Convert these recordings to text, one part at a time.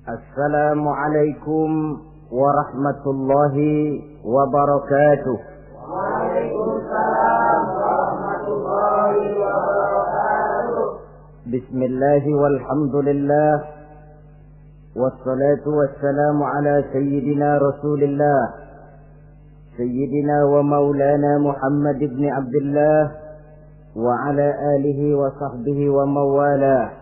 Assalamualaikum warahmatullahi wabarakatuh. Waalaikumsalam warahmatullahi wabarakatuh. Bismillah walhamdulillah wassalatu wassalamu ala sayyidina Rasulillah sayyidina wa maulana Muhammad ibn Abdullah wa ala alihi wa sahbihi wa mawalah.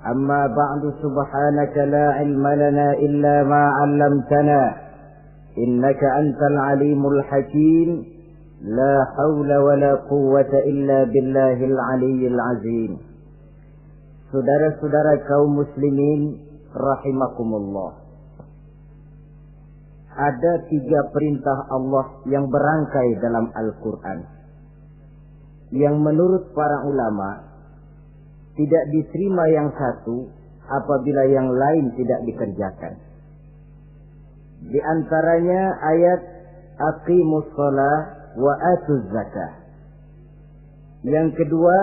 أما بعد سبحانك لا علم لنا إلا ما علمتنا إنك أنت العليم الحكيم لا حول ولا قوة إلا بالله العلي العظيم. Saudara-saudara kaum muslimin rahimakumullah. Ada 3 perintah Allah yang berangkai dalam Al-Quran yang menurut para ulama tidak diterima yang satu apabila yang lain tidak dikerjakan. Di antaranya ayat aqimus shalah wa atuz zakah. Yang kedua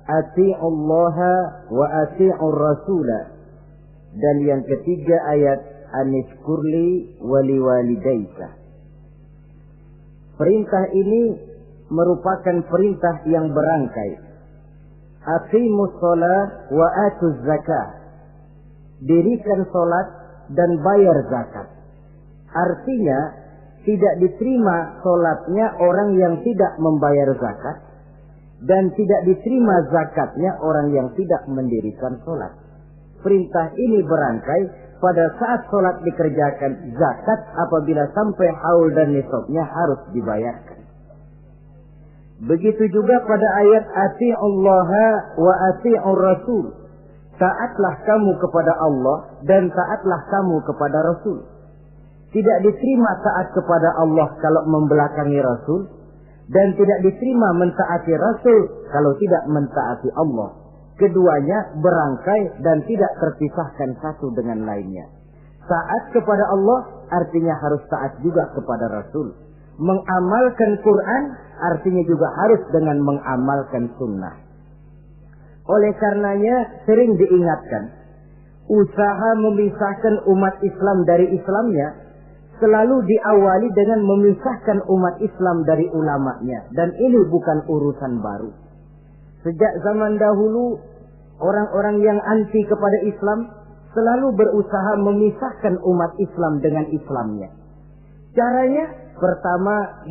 ati'ullaha wa ati'ur rasulah. Dan yang ketiga ayat anishkurli wali walidaika. Perintah ini merupakan perintah yang berangkai. Aqimus shalah wa atuz zakah. Dirikan salat dan bayar zakat. Artinya tidak diterima salatnya orang yang tidak membayar zakat dan tidak diterima zakatnya orang yang tidak mendirikan salat. Perintah ini berangkai pada saat salat dikerjakan, zakat apabila sampai haul dan nisabnya harus dibayarkan. Begitu juga pada ayat ati'ullaha wa ati'ur rasul. Taatlah kamu kepada Allah dan taatlah kamu kepada Rasul. Tidak diterima taat kepada Allah kalau membelakangi Rasul, dan tidak diterima mentaati Rasul kalau tidak mentaati Allah. Keduanya berangkai dan tidak terpisahkan satu dengan lainnya. Taat kepada Allah artinya harus taat juga kepada Rasul. Mengamalkan Quran artinya juga harus dengan mengamalkan sunnah. Oleh karenanya sering diingatkan, usaha memisahkan umat Islam dari Islamnya selalu diawali dengan memisahkan umat Islam dari ulamanya. Dan ini bukan urusan baru. Sejak zaman dahulu, orang-orang yang anti kepada Islam selalu berusaha memisahkan umat Islam dengan Islamnya. Caranya pertama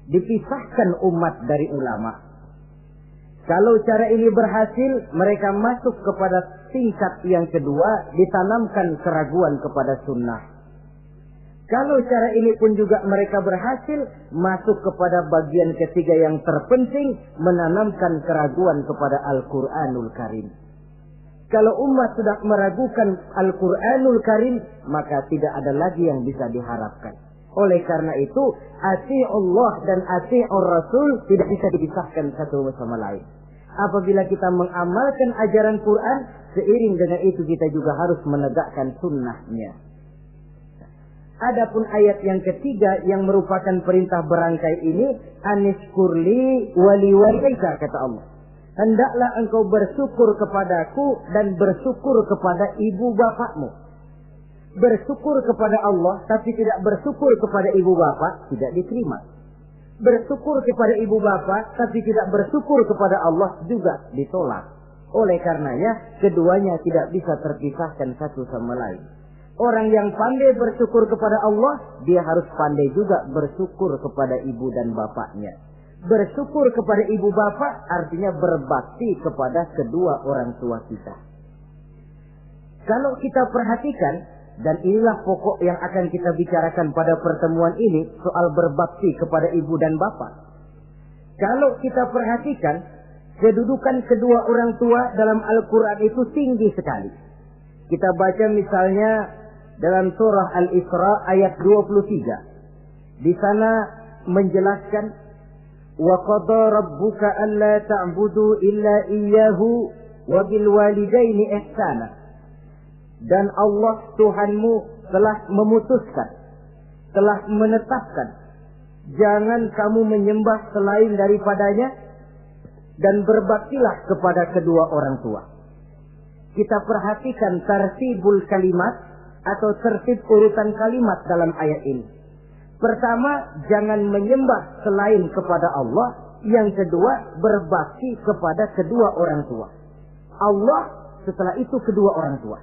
dipisahkan umat dari ulama. Kalau cara ini berhasil, mereka masuk kepada tingkat yang kedua, ditanamkan keraguan kepada sunnah. Kalau cara ini pun juga mereka berhasil, masuk kepada bagian ketiga yang terpenting, menanamkan keraguan kepada Al-Quranul Karim. Kalau umat sudah meragukan Al-Quranul Karim, maka tidak ada lagi yang bisa diharapkan. Oleh karena itu, ati'ullah dan ati'ur rasul tidak bisa dipisahkan satu sama lain. Apabila kita mengamalkan ajaran Quran, seiring dengan itu kita juga harus menegakkan sunnahnya. Adapun ayat yang ketiga yang merupakan perintah berangkai ini, anishkurli wali walidaika, kata Allah. Hendaklah engkau bersyukur kepadaku dan bersyukur kepada ibu bapakmu. Bersyukur kepada Allah tapi tidak bersyukur kepada ibu bapak tidak diterima. Bersyukur kepada ibu bapak tapi tidak bersyukur kepada Allah juga ditolak. Oleh karenanya keduanya tidak bisa terpisahkan satu sama lain. Orang yang pandai bersyukur kepada Allah, dia harus pandai juga bersyukur kepada ibu dan bapaknya. Bersyukur kepada ibu bapak artinya berbakti kepada kedua orang tua kita. Kalau kita perhatikan, dan inilah pokok yang akan kita bicarakan pada pertemuan ini, soal berbakti kepada ibu dan bapak. Kalau kita perhatikan, kedudukan kedua orang tua dalam Al-Quran itu tinggi sekali. Kita baca misalnya dalam surah Al-Isra ayat 23. Di sana menjelaskan, وَقَضَى رَبُّكَ أَلَّا تَعْبُدُوا إِلَّا إِيَّهُ وَبِالْوَالِدَيْنِ إِحْسَانًا. Dan Allah Tuhanmu telah memutuskan, telah menetapkan, jangan kamu menyembah selain daripadanya dan berbaktilah kepada kedua orang tua. kita perhatikan tartibul kalimat atau tertib urutan kalimat dalam ayat ini. Pertama, jangan menyembah selain kepada Allah. Yang kedua, berbakti kepada kedua orang tua. Allah, setelah itu kedua orang tua.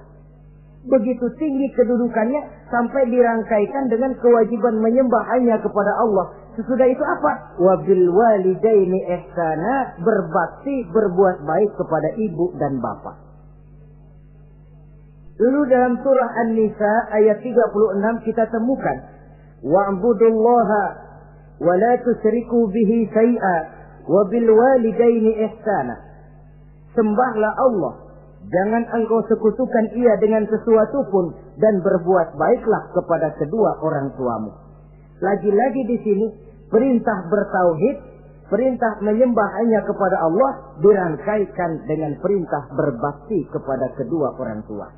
Begitu tinggi kedudukannya sampai dirangkaikan dengan kewajiban menyembah hanya kepada Allah. Sesudah itu apa? Wabil walidaini ihsana, berbakti, berbuat baik kepada ibu dan bapak. Lalu dalam surah An-Nisa ayat 36 kita temukan wa'budullaha wa la tusyriku bihi syai'a wa bil walidaini ihsana. Sembahlah Allah, jangan engkau sekutukan ia dengan sesuatu pun, dan berbuat baiklah kepada kedua orang tuamu. Lagi-lagi di sini perintah bertauhid, perintah menyembah hanya kepada Allah dirangkaikan dengan perintah berbakti kepada kedua orang tua.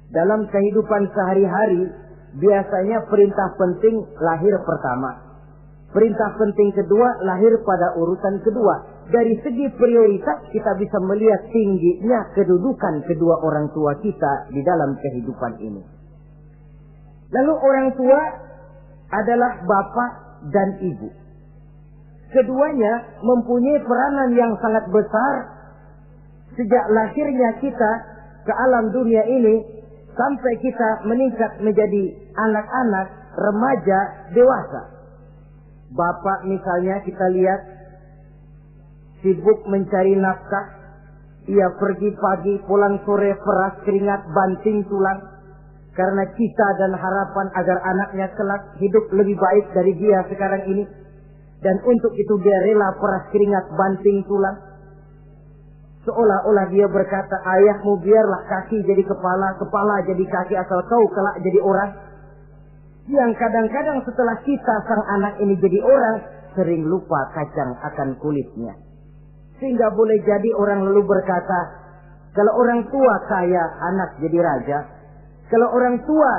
Dalam kehidupan sehari-hari, biasanya perintah penting lahir pertama. Perintah penting kedua lahir pada urutan kedua. Dari segi prioritas kita bisa melihat tingginya kedudukan kedua orang tua kita di dalam kehidupan ini. Lalu orang tua adalah bapak dan ibu. Keduanya mempunyai peranan yang sangat besar sejak lahirnya kita ke alam dunia ini sampai kita meningkat menjadi anak-anak, remaja, dewasa. Bapak misalnya kita lihat sibuk mencari nafkah. Ia pergi pagi, pulang sore, peras keringat, banting tulang. Karena cita dan harapan agar anaknya kelak hidup lebih baik dari dia sekarang ini. Dan untuk itu dia rela peras keringat, banting tulang. Seolah-olah dia berkata, ayahmu biarlah kaki jadi kepala, kepala jadi kaki, asal kau kelak jadi orang. Yang kadang-kadang setelah kita sang anak ini jadi orang, sering lupa kacang akan kulitnya. Sehingga boleh jadi orang lalu berkata, kalau orang tua kaya, anak jadi raja. Kalau orang tua,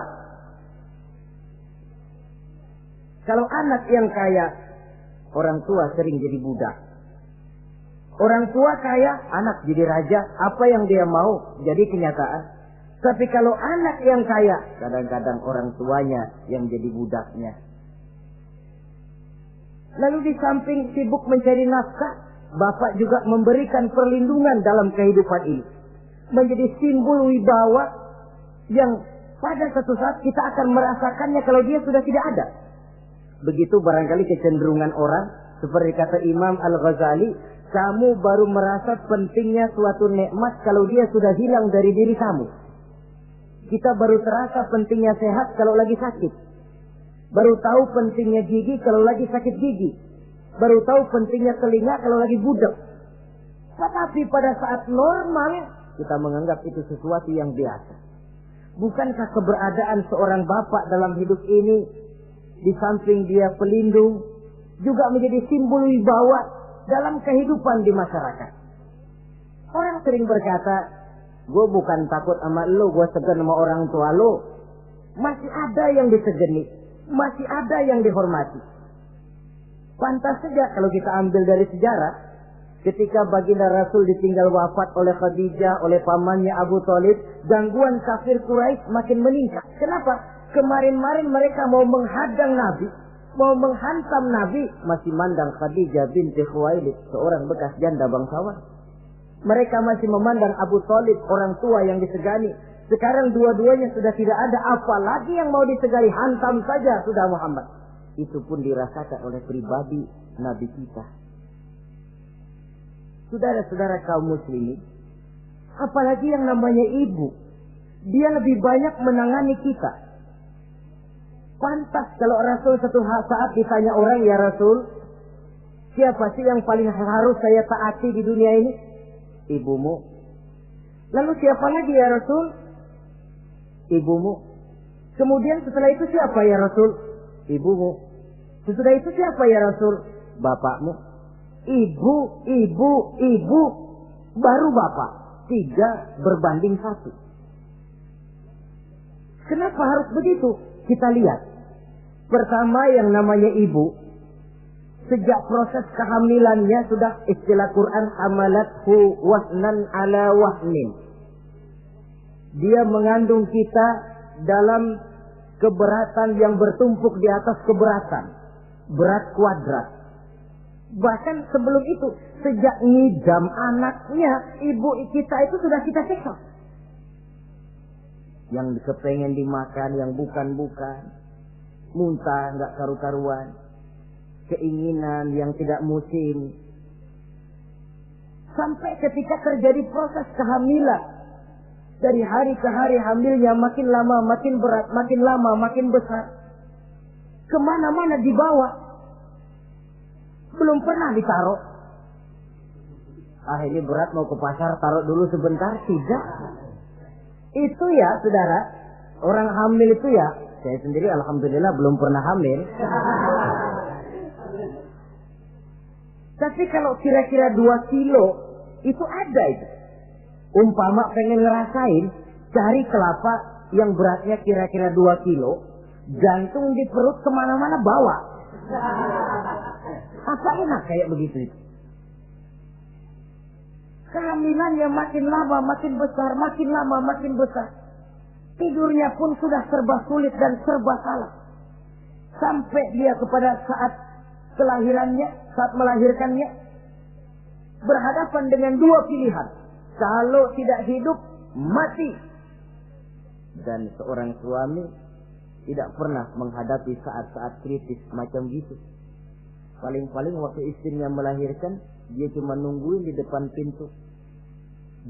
kalau anak yang kaya, orang tua sering jadi budak. Orang tua kaya, anak jadi raja. Apa yang dia mau jadi kenyataan. Tapi kalau anak yang kaya, kadang-kadang orang tuanya yang jadi budaknya. Lalu di samping sibuk mencari nafkah, bapak juga memberikan perlindungan dalam kehidupan ini. Menjadi simbol wibawa yang pada satu saat kita akan merasakannya kalau dia sudah tidak ada. Begitu barangkali kecenderungan orang, seperti kata Imam Al-Ghazali, kamu baru merasa pentingnya suatu nikmat kalau dia sudah hilang dari diri kamu. Kita baru terasa pentingnya sehat kalau lagi sakit. Baru tahu pentingnya gigi kalau lagi sakit gigi. Baru tahu pentingnya telinga kalau lagi budak. Tetapi pada saat normal, kita menganggap itu sesuatu yang biasa. Bukankah keberadaan seorang bapak dalam hidup ini, di samping dia pelindung, juga menjadi simbol wibawa dalam kehidupan di masyarakat? Orang sering berkata, gue bukan takut sama lo, gue segan sama orang tua lo. Masih ada yang disegani, masih ada yang dihormati. Pantas saja kalau kita ambil dari sejarah, ketika baginda Rasul ditinggal wafat oleh Khadijah, oleh pamannya Abu Thalib, gangguan kafir Quraisy makin meningkat. Kenapa? Kemarin-marin mereka mau menghadang Nabi, mau menghantam Nabi, masih mandang Khadijah binti Khuwailid, seorang bekas janda bangsawan. Mereka masih memandang Abu Thalib, orang tua yang disegani. Sekarang dua-duanya sudah tidak ada, apalagi yang mau disegani, hantam saja sudah Muhammad. Itu pun dirasakan oleh pribadi Nabi kita. Saudara-saudara kaum muslimin, apalagi yang namanya ibu, dia lebih banyak menangani kita. Pantas kalau Rasul satu saat ditanya orang, ya Rasul, siapa sih yang paling harus saya taati di dunia ini? Ibumu. Lalu siapa lagi ya Rasul? Ibumu. Kemudian setelah itu siapa ya Rasul? Ibumu. Sesudah itu siapa ya Rasul? Bapakmu. Ibu, ibu, ibu, baru bapak. 3 berbanding 1. Kenapa harus begitu? Kita lihat. Pertama yang namanya ibu, sejak proses kehamilannya sudah istilah Quran hamalathu wahnan ala wahnin. dia mengandung kita dalam keberatan yang bertumpuk di atas keberatan. Berat kuadrat. Bahkan sebelum itu, sejak ngidam anaknya, ibu kita itu sudah kita siksa. Yang kepengen dimakan, yang bukan-bukan. Muntah, nggak karu-karuan. Keinginan yang tidak musim. Sampai ketika terjadi proses kehamilan. Dari hari ke hari hamilnya makin lama, makin berat, makin lama, makin besar. Kemana-mana dibawa. Belum pernah ditaruh. Ini berat mau ke pasar, taruh dulu sebentar. Tidak. Itu ya saudara, orang hamil itu ya, saya sendiri alhamdulillah belum pernah hamil. Tapi kalau kira-kira 2 kilo, itu ada itu. Umpama pengen ngerasain, cari kelapa yang beratnya kira-kira 2 kilo, jantung di perut kemana-mana bawa. Apa enak kayak begitu itu? Kehamilannya makin lama makin besar, makin lama makin besar. Tidurnya pun sudah serba sulit dan serba salah. Sampai dia kepada saat kelahirannya, saat melahirkannya, berhadapan dengan 2 pilihan. Kalau tidak hidup, mati. Dan seorang suami tidak pernah menghadapi saat-saat kritis macam gitu. Paling-paling waktu istrinya melahirkan, dia cuma nungguin di depan pintu.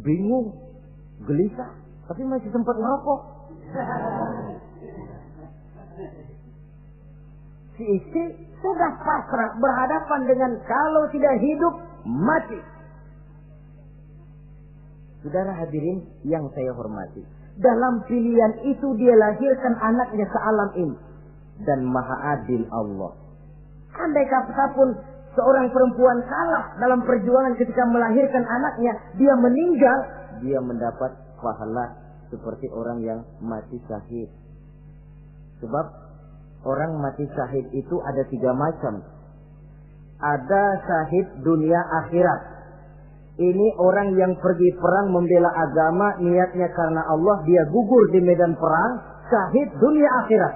Bingung, gelisah, tapi masih sempat ngerokok. Si istri sudah pasrah berhadapan dengan kalau tidak hidup, mati. Saudara hadirin yang saya hormati, dalam pilihan itu dia lahirkan anaknya ke alam ini. Dan maha adil Allah. Andai kata pun seorang perempuan kalah dalam perjuangan ketika melahirkan anaknya, dia meninggal, dia mendapat pahala seperti orang yang mati syahid. Sebab orang mati syahid itu ada 3 macam. Ada syahid dunia akhirat. Ini orang yang pergi perang membela agama, niatnya karena Allah, dia gugur di medan perang, syahid dunia akhirat.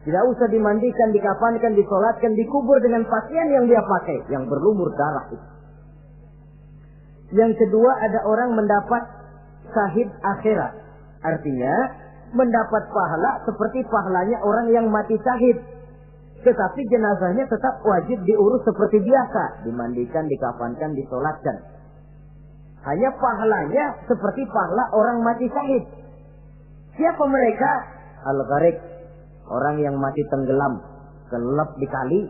Tidak usah dimandikan, dikafankan, disolatkan, dikubur dengan pakaian yang dia pakai, yang berlumur darah itu. Yang kedua, ada orang mendapat syahid akhirat. Artinya, mendapat pahala seperti pahalanya orang yang mati syahid. Tetapi jenazahnya tetap wajib diurus seperti biasa. Dimandikan, dikafankan, disolatkan. Hanya pahalanya seperti pahala orang mati syahid. Siapa mereka? Al-Gharik. Orang yang mati tenggelam. Kelelep di kali.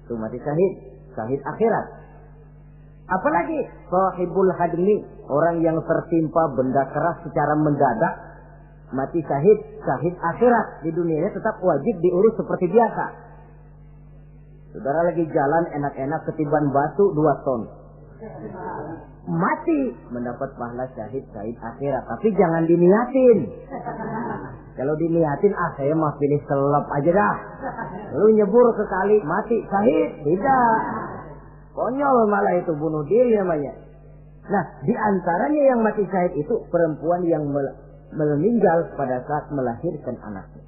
Itu mati syahid. Syahid akhirat. Apalagi sahibul hadmi. Orang yang tertimpa benda keras secara mendadak. Mati syahid. Syahid akhirat. Di dunianya tetap wajib diurus seperti biasa. Saudara lagi jalan enak-enak ketiban batu 2 ton. Mati mendapat pahala syahid akhirat. Tapi jangan diniatin. Kalau diniatin, saya mah pilih kelelep aja dah. Lalu nyebur ke kali, mati syahid. Tidak. Konyol malah itu, bunuh diri namanya. Nah, di antaranya yang mati syahid itu perempuan yang meninggal pada saat melahirkan anaknya.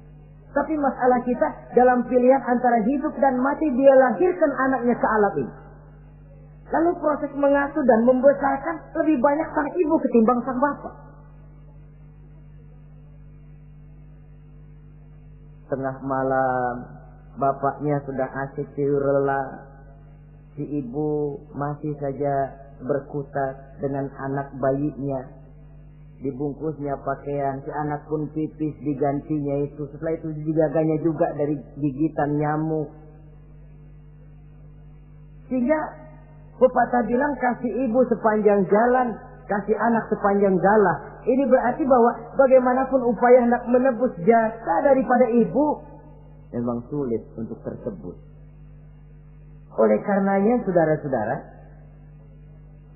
Tapi masalah kita dalam pilihan antara hidup dan mati, dia lahirkan anaknya ke alam ini. Lalu proses mengasuh dan membesarkan lebih banyak sang ibu ketimbang sang bapak. Tengah malam, bapaknya sudah asik tidur lelap. Si ibu masih saja berkutat dengan anak bayinya. Dibungkusnya pakaian, si anak pun pipis digantinya itu. Setelah itu dijaganya juga dari gigitan nyamuk. Sehingga pepatah bilang kasih ibu sepanjang jalan, kasih anak sepanjang galah. Ini berarti bahwa bagaimanapun upaya hendak menebus jasa daripada ibu, memang sulit untuk tersebut. Oleh karenanya saudara-saudara,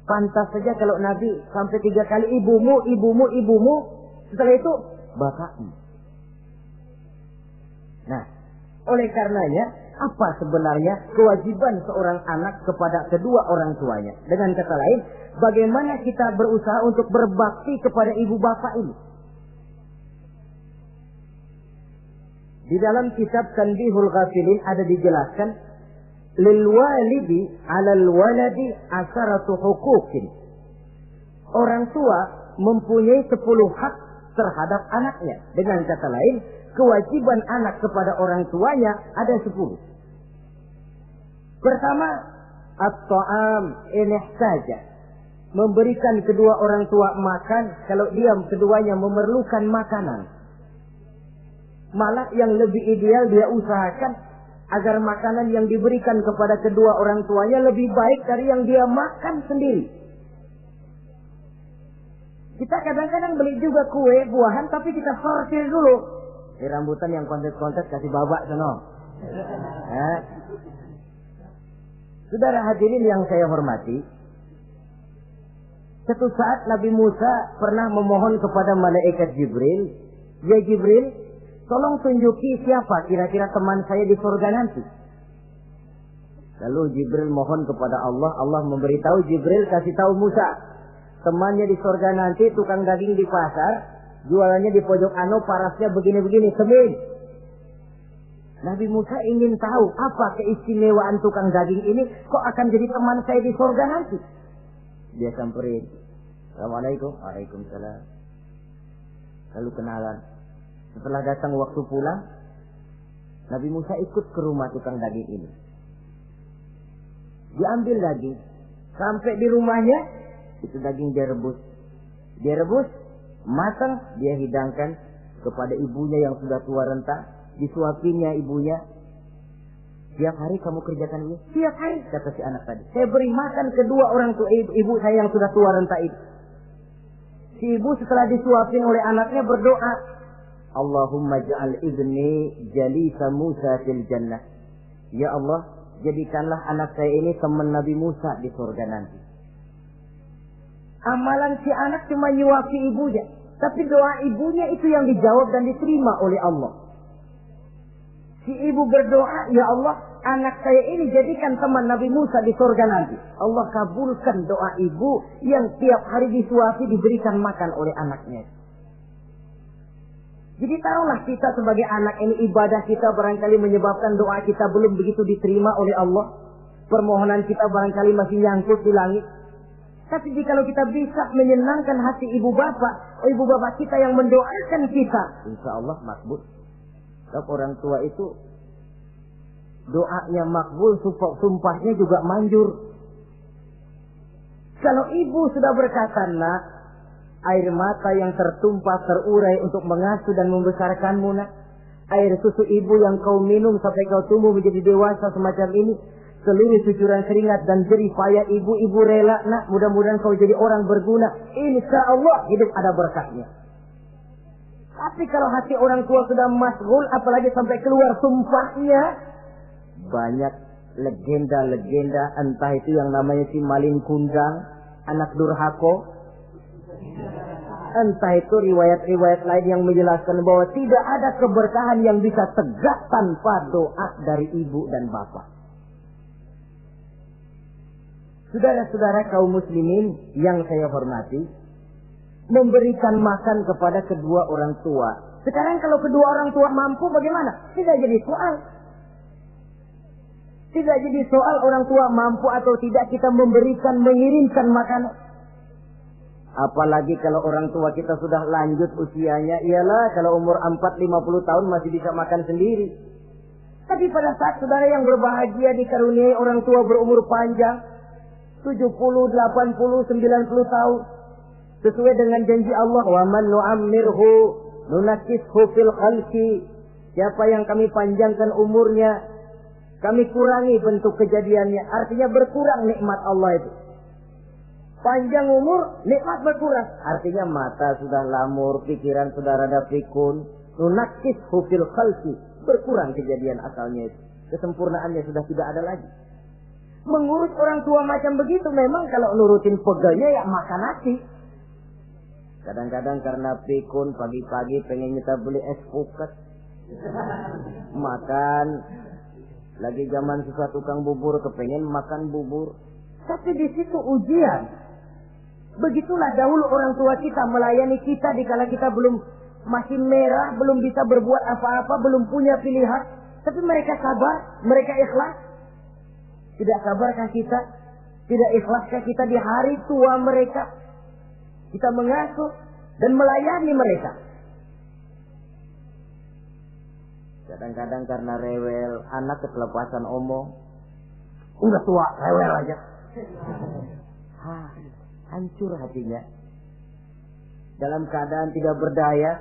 pantas saja kalau Nabi sampai 3 kali ibumu, ibumu, ibumu, setelah itu bapakmu. Nah, oleh karenanya, apa sebenarnya kewajiban seorang anak kepada kedua orang tuanya? Dengan kata lain, bagaimana kita berusaha untuk berbakti kepada ibu bapak ini? Di dalam kitab Tanbihul Ghafilin ada dijelaskan, lil walidi 'alal waladi asharatu huquqin. Orang tua mempunyai 10 hak terhadap anaknya. Dengan kata lain, kewajiban anak kepada orang tuanya ada 10. Pertama, at-ta'am in ihtaja. Memberikan kedua orang tua makan kalau dia keduanya memerlukan makanan. Malah yang lebih ideal dia usahakan agar makanan yang diberikan kepada kedua orang tuanya lebih baik dari yang dia makan sendiri. Kita kadang-kadang beli juga kue, buahan, tapi kita sortir dulu. Rambutan yang kontes-kontes kasih babak sono. Saudara hadirin yang saya hormati, suatu saat Nabi Musa pernah memohon kepada malaikat Jibril, "Ya Jibril, tolong tunjuki siapa kira-kira teman saya di surga nanti." Lalu Jibril mohon kepada Allah, Allah memberitahu Jibril kasih tahu Musa, temannya di surga nanti tukang daging di pasar, jualannya di pojok ano, parasnya begini-begini, semin. Nabi Musa ingin tahu apa keistimewaan tukang daging ini kok akan jadi teman saya di surga nanti. Dia samperin, "Assalamualaikum." "Waalaikumsalam." Lalu kenalan. Setelah datang waktu pulang, Nabi Musa ikut ke rumah tukang daging ini. Diambil daging, sampai di rumahnya, itu daging dia rebus. Dia rebus, matang, dia hidangkan kepada ibunya yang sudah tua renta. Disuapinya ibunya. "Tiap hari kamu kerjakan ini?" "Tiap hari," kata si anak tadi. "Saya beri makan kedua orang tua ibu saya yang sudah tua renta itu." Si ibu setelah disuapin oleh anaknya berdoa, "Allahumma ja'al ibni jalisa Musa fil jannah." Ya Allah, jadikanlah anak saya ini teman Nabi Musa di surga nanti. Amalan si anak cuma nyuapi ibunya, tapi doa ibunya itu yang dijawab dan diterima oleh Allah. Si ibu berdoa, "Ya Allah, anak saya ini jadikan teman Nabi Musa di surga nanti." Allah kabulkan doa ibu yang tiap hari disuapi diberikan makan oleh anaknya. Jadi taruhlah kita sebagai anak ini, ibadah kita barangkali menyebabkan doa kita belum begitu diterima oleh Allah. Permohonan kita barangkali masih nyangkut di langit. Tapi jikalau kita bisa menyenangkan hati ibu bapak kita yang mendoakan kita, insya Allah makbul. Sebab orang tua itu doanya makbul, sumpahnya juga manjur. Kalau ibu sudah berkata, "Nak, air mata yang tertumpah terurai untuk mengasuh dan membesarkanmu, nak. Air susu ibu yang kau minum sampai kau tumbuh menjadi dewasa semacam ini, seluruh cucuran keringat dan jerih payah ibu rela, nak. Mudah-mudahan kau jadi orang berguna. Insya Allah hidup ada berkahnya." Tapi kalau hati orang tua sudah masghul, apalagi sampai keluar sumpahnya, banyak legenda-legenda, entah itu yang namanya si maling kundang, anak durhako, entah itu riwayat-riwayat lain yang menjelaskan bahwa tidak ada keberkahan yang bisa tegak tanpa doa dari ibu dan bapak. Saudara-saudara kaum muslimin yang saya hormati, memberikan makan kepada kedua orang tua. Sekarang kalau kedua orang tua mampu bagaimana? Tidak jadi soal. Tidak jadi soal orang tua mampu atau tidak kita memberikan, mengirimkan makanan. Apalagi kalau orang tua kita sudah lanjut usianya. Iyalah kalau umur 40-50 tahun masih bisa makan sendiri. Tapi pada saat saudara yang berbahagia dikaruniai orang tua berumur panjang, 70, 80, 90 tahun. Sesuai dengan janji Allah, "Wa man nu'ammirhu nunakkishu fil khalqi." Siapa yang kami panjangkan umurnya, kami kurangi bentuk kejadiannya. Artinya berkurang nikmat Allah itu. Panjang umur, nikmat berkurang. Artinya mata sudah lamur, pikiran sudah rada pikun. Nunakkishu fil khalqi. Berkurang kejadian asalnya itu. Kesempurnaannya sudah tidak ada lagi. Mengurus orang tua macam begitu memang kalau nurutin pegelnya ya makan nasi. Kadang-kadang karena pikun pagi-pagi pengen kita beli es puket. Makan. Lagi zaman susah tukang bubur kepengen makan bubur. Tapi di situ ujian. Begitulah dahulu orang tua kita melayani kita dikala kita belum masih merah, belum bisa berbuat apa-apa, belum punya pilihan. Tapi mereka sabar, mereka ikhlas. Tidak sabarkah kita? Tidak ikhlaskah kita di hari tua mereka? Kita mengasuh dan melayani mereka. Kadang-kadang karena rewel, anak ketelepasan omong. Udah tua, rewel aja. Hancur hatinya. Dalam keadaan tidak berdaya,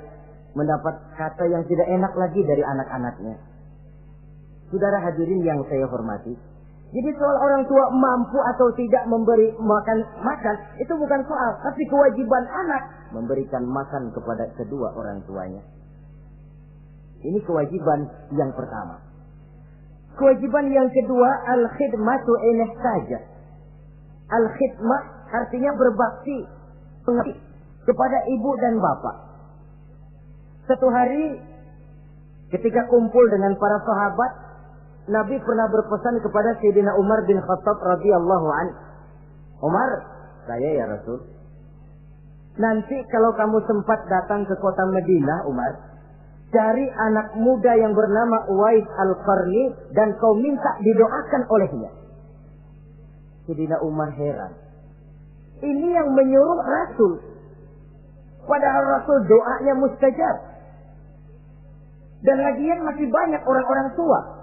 mendapat kata yang tidak enak lagi dari anak-anaknya. Saudara hadirin yang saya hormati, jadi soal orang tua mampu atau tidak memberi makan, itu bukan soal, tapi kewajiban anak memberikan makan kepada kedua orang tuanya. Ini kewajiban yang pertama. Kewajiban yang kedua, al-khidmatu inih saja. Al-khidmah artinya berbakti kepada ibu dan bapak. Satu hari ketika kumpul dengan para sahabat, Nabi pernah berpesan kepada Sayyidina Umar bin Khattab radhiyallahu anhu. Umar, saya ya Rasul. Nanti kalau kamu sempat datang ke kota Madinah, Umar, cari anak muda yang bernama Uwais Al-Qarni dan kau minta didoakan olehnya. Sayyidina Umar heran. Ini yang menyuruh Rasul. Padahal Rasul doanya mustajab. Dan lagian masih banyak orang-orang tua.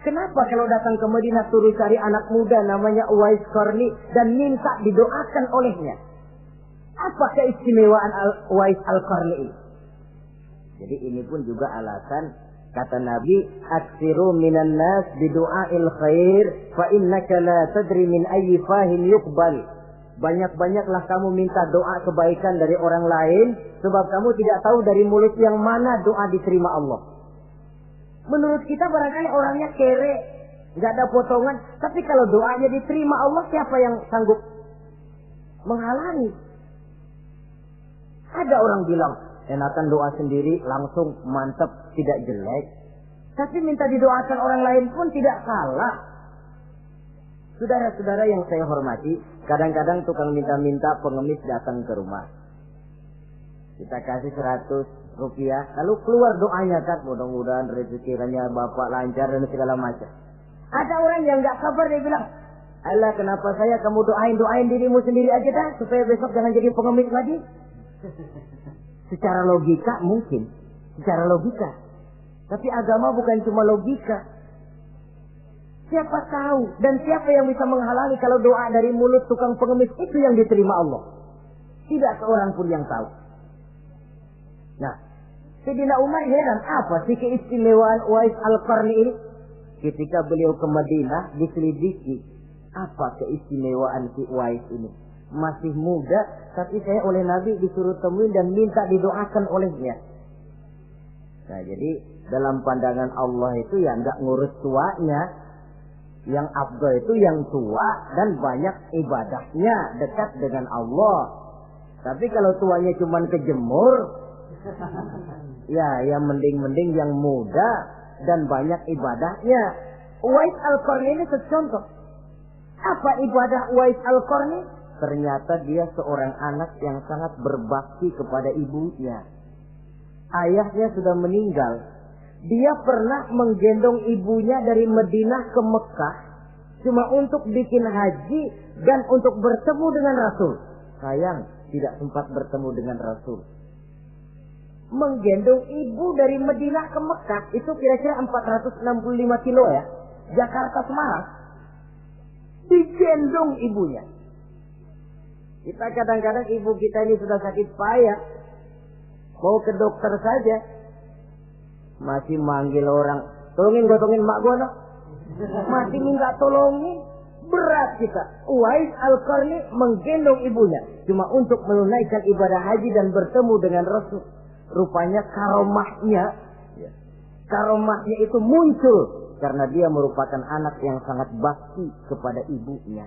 Kenapa kalau datang ke Madinah suruh cari anak muda namanya Uwais Qarni dan minta didoakan olehnya? Apa keistimewaan Uwais Al-Qarni ini? Jadi ini pun juga alasan kata Nabi, aksiru minan nas bidu'ail khair fa innaka la tadri min ayyi fahin yuqbal. Banyak-banyaklah kamu minta doa kebaikan dari orang lain, sebab kamu tidak tahu dari mulut yang mana doa diterima Allah. Menurut kita barangkali orangnya kere, nggak ada potongan, tapi kalau doanya diterima Allah, siapa yang sanggup menghalangi? Ada orang bilang, enakan doa sendiri langsung mantap, tidak jelek. Tapi minta didoakan orang lain pun tidak salah. Saudara-saudara yang saya hormati, kadang-kadang tukang minta-minta pengemis datang ke rumah. Kita kasih 100 rupiah, lalu keluar doanya kan, mudah-mudahan rezekinya bapak lancar dan segala macam. Ada orang yang nggak sabar, dia bilang, Allah kenapa saya kamu doain dirimu sendiri aja dah, supaya besok jangan jadi pengemis lagi. Secara logika mungkin, secara logika. Tapi agama bukan cuma logika. Siapa tahu dan siapa yang bisa menghalangi kalau doa dari mulut tukang pengemis itu yang diterima Allah? Tidak seorang pun yang tahu. Nah, Sayyidina Umar heran, apa sih keistimewaan Uwais Al-Qarni ini? Ketika beliau ke Madinah diselidiki, apa keistimewaan si Uwais ini? Masih muda, tapi saya oleh Nabi disuruh temuin dan minta didoakan olehnya. Nah, jadi dalam pandangan Allah itu ya nggak ngurus tuanya. Yang afdal itu yang tua dan banyak ibadahnya, dekat dengan Allah. Tapi kalau tuanya cuma kejemur, ya yang mending yang muda dan banyak ibadahnya. Uwais Al-Qarni ini contoh. Apa ibadah Uwais Al-Qarni? Ternyata dia seorang anak yang sangat berbakti kepada ibunya. Ayahnya sudah meninggal. Dia pernah menggendong ibunya dari Madinah ke Mekah cuma untuk bikin haji dan untuk bertemu dengan Rasul. Sayang, tidak sempat bertemu dengan Rasul. Menggendong ibu dari Madinah ke Mekah itu kira-kira 465 kilo ya. Jakarta Semarang. Digendong ibunya. Kita kadang-kadang ibu kita ini sudah sakit payah. Mau ke dokter saja. Masih manggil orang, tolongin gotongin mak gono. Masih minta tolongin. Berat kita. Uwais Al-Qarni menggendong ibunya cuma untuk menunaikan ibadah haji dan bertemu dengan Rasul. Rupanya karomahnya itu muncul karena dia merupakan anak yang sangat bakti kepada ibunya.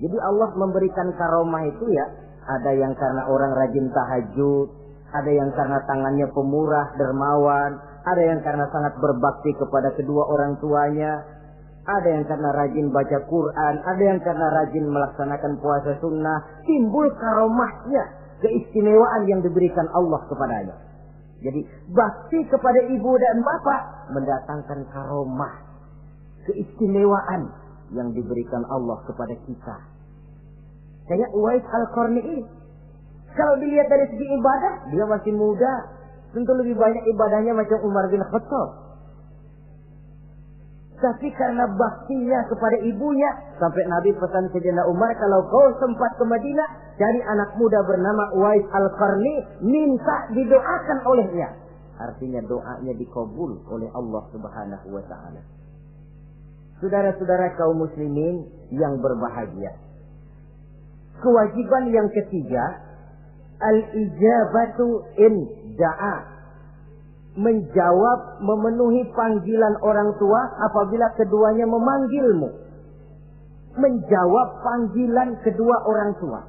Jadi Allah memberikan karomah itu ya, ada yang karena orang rajin tahajud, ada yang karena tangannya pemurah, dermawan, ada yang karena sangat berbakti kepada kedua orang tuanya, ada yang karena rajin baca Quran, ada yang karena rajin melaksanakan puasa sunnah. Timbul karomahnya, keistimewaan yang diberikan Allah kepadanya. Jadi bakti kepada ibu dan bapak mendatangkan karomah, keistimewaan yang diberikan Allah kepada kita. Kayak Uwais Al-Qarni ini. Kalau dilihat dari segi ibadah, dia masih muda. Tentu lebih banyak ibadahnya macam Umar bin Khattab. Tapi karena baktinya kepada ibunya, sampai Nabi pesan Sayyidina Umar, kalau kau sempat ke Madinah, cari anak muda bernama Uwais Al-Qarni, minta didoakan olehnya. Artinya doanya dikabul oleh Allah Subhanahu wa taala. Saudara-saudara kaum muslimin yang berbahagia. Kewajiban yang ketiga, al-ijabatu in da'a. Menjawab, memenuhi panggilan orang tua apabila keduanya memanggilmu. Menjawab panggilan kedua orang tua.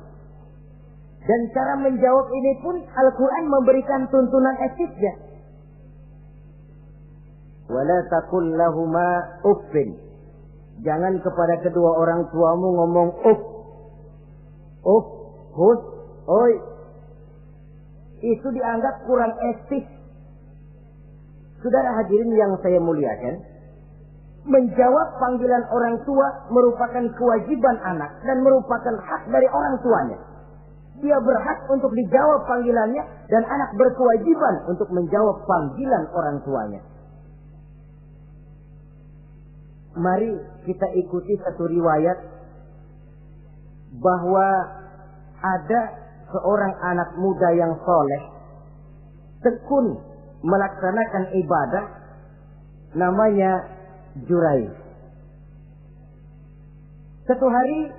Dan cara menjawab ini pun Al-Quran memberikan tuntunan etiknya. Wala taqul lahuma uffin. Jangan kepada kedua orang tuamu ngomong uff. Uff, hus, oi. Itu dianggap kurang etik. Saudara hadirin yang saya muliakan, menjawab panggilan orang tua merupakan kewajiban anak dan merupakan hak dari orang tuanya. Dia berhak untuk dijawab panggilannya dan anak berkewajiban untuk menjawab panggilan orang tuanya. Mari kita ikuti satu riwayat bahwa ada seorang anak muda yang soleh, tekun melaksanakan ibadah, namanya Jurayj. Satu hari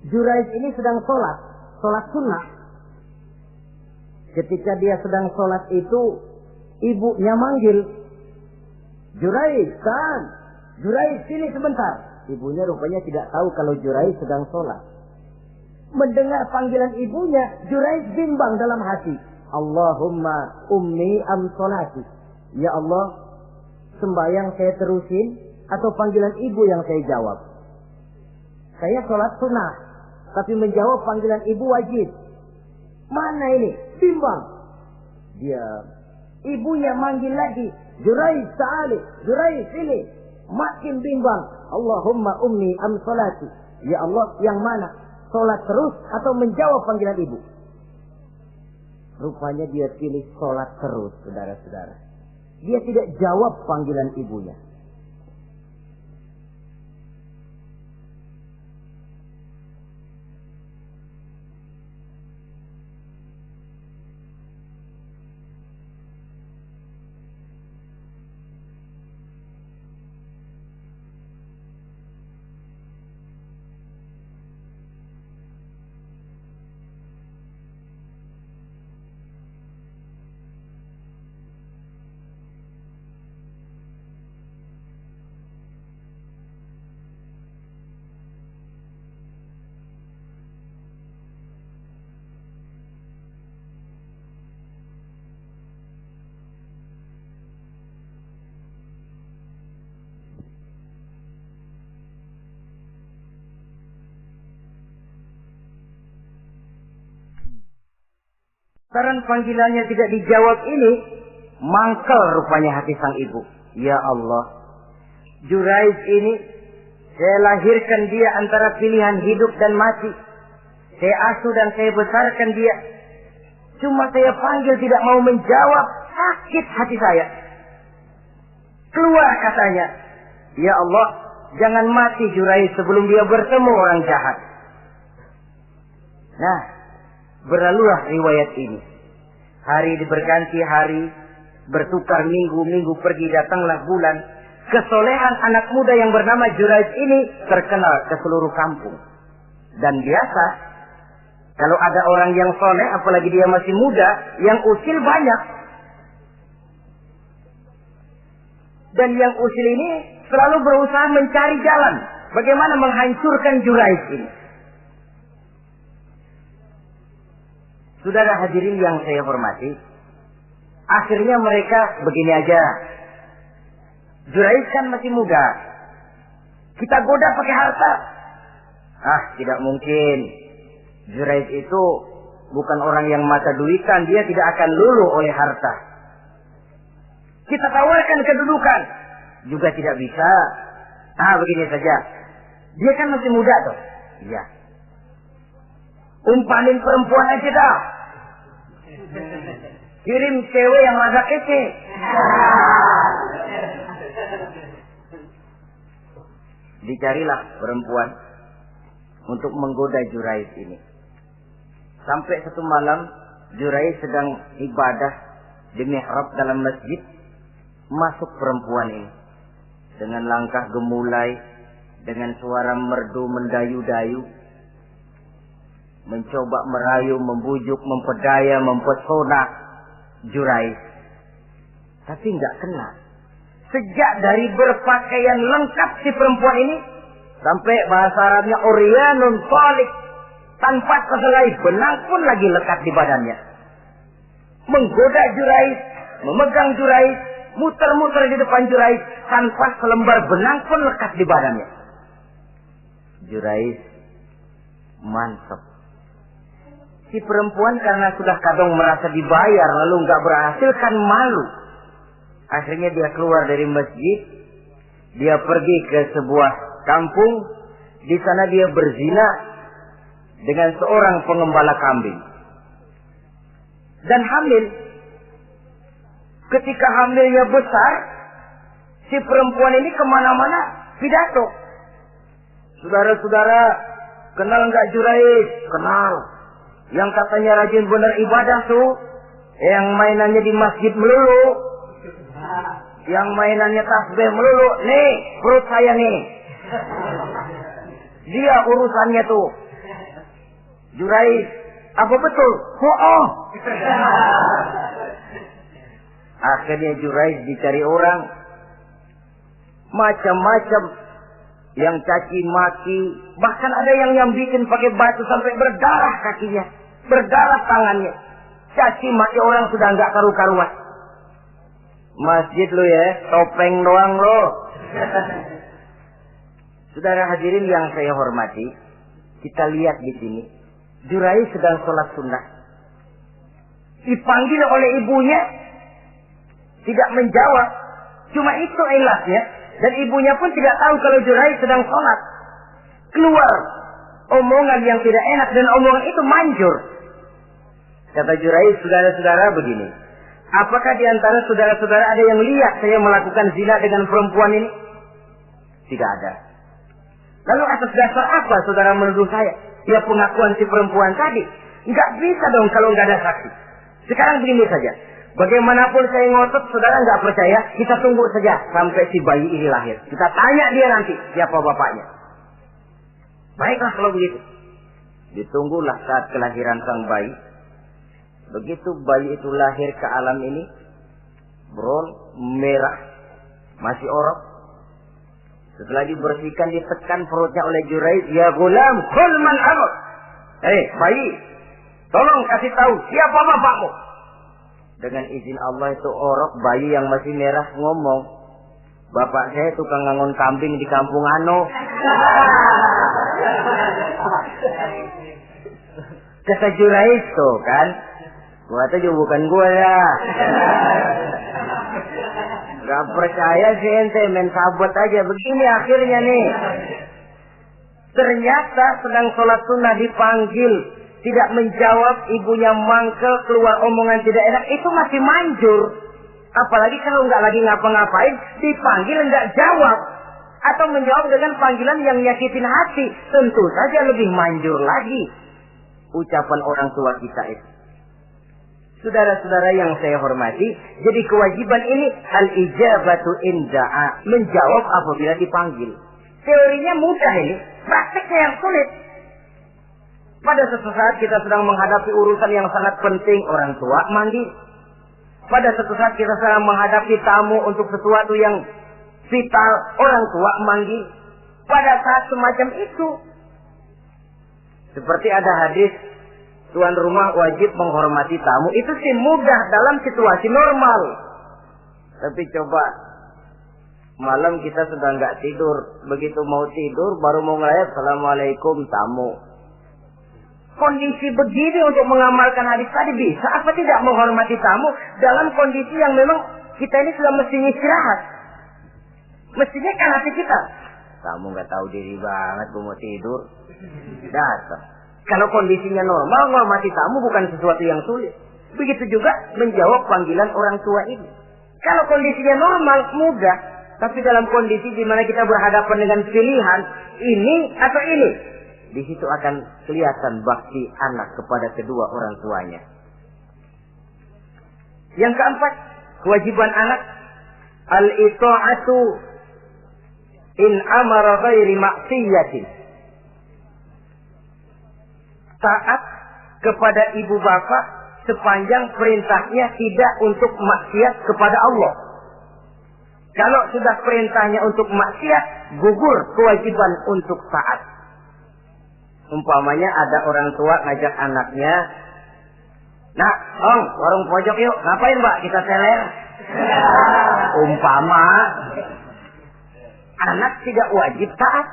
Jurayj ini sedang sholat sunnah. Ketika dia sedang sholat itu, ibunya manggil, Jurayj, kan? Jurayj, sini sebentar. Ibunya rupanya tidak tahu kalau Jurayj sedang sholat. Mendengar panggilan ibunya, Jurayj bimbang dalam hati. Allahumma ummi am sholati. Ya Allah, sembahyang saya terusin atau panggilan ibu yang saya jawab? Saya sholat sunnah, tapi menjawab panggilan ibu wajib. Mana ini? Bimbang. Dia, ibunya manggil lagi, Jurayj ta'ali, Jurayj sini. Makin bimbang. Allahumma ummi am sholati. Ya Allah, yang mana? Sholat terus atau menjawab panggilan ibu? Rupanya dia pilih sholat terus, saudara-saudara. Dia tidak jawab panggilan ibunya. Karena panggilannya tidak dijawab ini, mangkel rupanya hati sang ibu. Ya Allah, Jurayj ini, saya lahirkan dia antara pilihan hidup dan mati. Saya asuh dan saya besarkan dia. Cuma saya panggil tidak mau menjawab, sakit hati saya. Keluar katanya, ya Allah, jangan mati Jurayj sebelum dia bertemu orang jahat. Nah, berlalulah riwayat ini. Hari berganti hari, bertukar minggu pergi, datanglah bulan. Kesolehan anak muda yang bernama Jurayj ini terkenal ke seluruh kampung. Dan biasa, kalau ada orang yang soleh, apalagi dia masih muda, yang usil banyak. Dan yang usil ini selalu berusaha mencari jalan bagaimana menghancurkan Jurayj ini. Saudara hadirin yang saya hormati, akhirnya mereka begini aja. Jurayj kan masih muda, kita goda pakai harta. Ah, tidak mungkin. Jurayj itu bukan orang yang mata duitan, dia tidak akan luluh oleh harta. Kita tawarkan kedudukan, juga tidak bisa. Begini saja. Dia kan masih muda tuh. Iya. Umpanin perempuan aja dah. Kirim cewek yang rada kece. Dicarilah perempuan untuk menggoda Jurais ini. Sampai satu malam Jurais sedang ibadah di mihrab dalam masjid. Masuk perempuan ini dengan langkah gemulai, dengan suara merdu mendayu-dayu, mencoba merayu, membujuk, memperdaya, mempesona Jurais. Tapi enggak kena. Sejak dari berpakaian lengkap si perempuan ini, sampai bahasa Arabnya uryanun talik, tanpa kehelai benang pun lagi lekat di badannya. Menggoda Jurais, memegang Jurais, muter-muter di depan Jurais, tanpa selembar benang pun lekat di badannya. Jurais mantap. Si perempuan karena sudah kadang merasa dibayar lalu nggak berhasil kan malu. Akhirnya dia keluar dari masjid, dia pergi ke sebuah kampung, di sana dia berzina dengan seorang pengembala kambing dan hamil. Ketika hamilnya besar, si perempuan ini kemana-mana pidato. Saudara-saudara, kenal nggak Jurais? Kenal. Yang katanya rajin benar ibadah tuh, yang mainannya di masjid melulu, yang mainannya tasbih melulu. Nih, perut saya nih. Dia urusannya tuh. Jurais, apa betul? Oh. Akhirnya Jurais dicari orang, macam-macam, yang caci maki, bahkan ada yang bikin pakai batu sampai berdarah kakinya, berdarah tangannya. Caci maki orang sudah nggak karu-karuan. Masjid lo ya, topeng doang lo. Saudara hadirin yang saya hormati, kita lihat di sini, Jurais sedang sholat sunnah, dipanggil oleh ibunya, tidak menjawab. Cuma itu ilasnya. Dan ibunya pun tidak tahu kalau Jurais sedang sholat. Keluar omongan yang tidak enak, dan omongan itu manjur. Kata Jurais, saudara-saudara begini, apakah di antara saudara-saudara ada yang lihat saya melakukan zina dengan perempuan ini? Tidak ada. Lalu atas dasar apa saudara menuduh saya? Ya pengakuan si perempuan tadi. Nggak bisa dong kalau nggak ada saksi. Sekarang begini saja. Bagaimanapun saya ngotot, saudara nggak percaya, kita tunggu saja sampai si bayi ini lahir. Kita tanya dia nanti siapa bapaknya. Baiklah kalau begitu. Ditunggulah saat kelahiran sang bayi. Begitu bayi itu lahir ke alam ini, bron merah, masih orok. Setelah dibersihkan, ditekan perutnya oleh Jurais. Ya gulam, kul man abuk. Bayi, tolong kasih tahu siapa bapakmu. Dengan izin Allah itu orok, bayi yang masih merah ngomong, bapak saya tukang ngangon kambing di kampung Ano. Kata Jurais tuh kan, gua tuh juga bukan gua ya. Gak percaya sih ente, main sabot aja. Begini akhirnya nih, ternyata sedang sholat sunnah dipanggil, tidak menjawab, ibunya mangkel, keluar omongan tidak enak, itu masih manjur. Apalagi kalau nggak lagi ngapa-ngapain, dipanggil nggak jawab, atau menjawab dengan panggilan yang nyakitin hati, tentu saja lebih manjur lagi ucapan orang tua kita itu. Saudara-saudara yang saya hormati, jadi kewajiban ini al-ijabatu inda'a, menjawab apabila dipanggil. Teorinya mudah ini, prakteknya yang sulit. Pada suatu saat kita sedang menghadapi urusan yang sangat penting, orang tua manggil. Pada suatu saat kita sedang menghadapi tamu untuk sesuatu yang vital, orang tua manggil. Pada saat semacam itu, seperti ada hadis, tuan rumah wajib menghormati tamu. Itu sih mudah dalam situasi normal. Tapi coba malam kita sedang nggak tidur, begitu mau tidur baru mau ngelayat, assalamualaikum tamu. kondisi begini untuk mengamalkan hadis tadi bisa apa tidak menghormati tamu dalam kondisi yang memang kita ini sudah mestinya istirahat. Mestinya kan hati kita. Kamu nggak tahu diri banget, gue mau tidur. Datang. Kalau kondisinya normal, menghormati tamu bukan sesuatu yang sulit. Begitu juga menjawab panggilan orang tua ini. Kalau kondisinya normal, mudah. Tapi dalam kondisi di mana kita berhadapan dengan pilihan ini atau ini, di situ akan kelihatan bakti anak kepada kedua orang tuanya. Yang keempat, kewajiban anak al-ita'atu in amara ghairi maksiyatin. Taat kepada ibu bapak sepanjang perintahnya tidak untuk maksiat kepada Allah. Kalau sudah perintahnya untuk maksiat, gugur kewajiban untuk taat. Umpamanya ada orang tua ngajak anaknya, "Nak, Ong, warung pojok yuk." "Ngapain, Mbak? Kita teler." Umpama anak tidak wajib taat.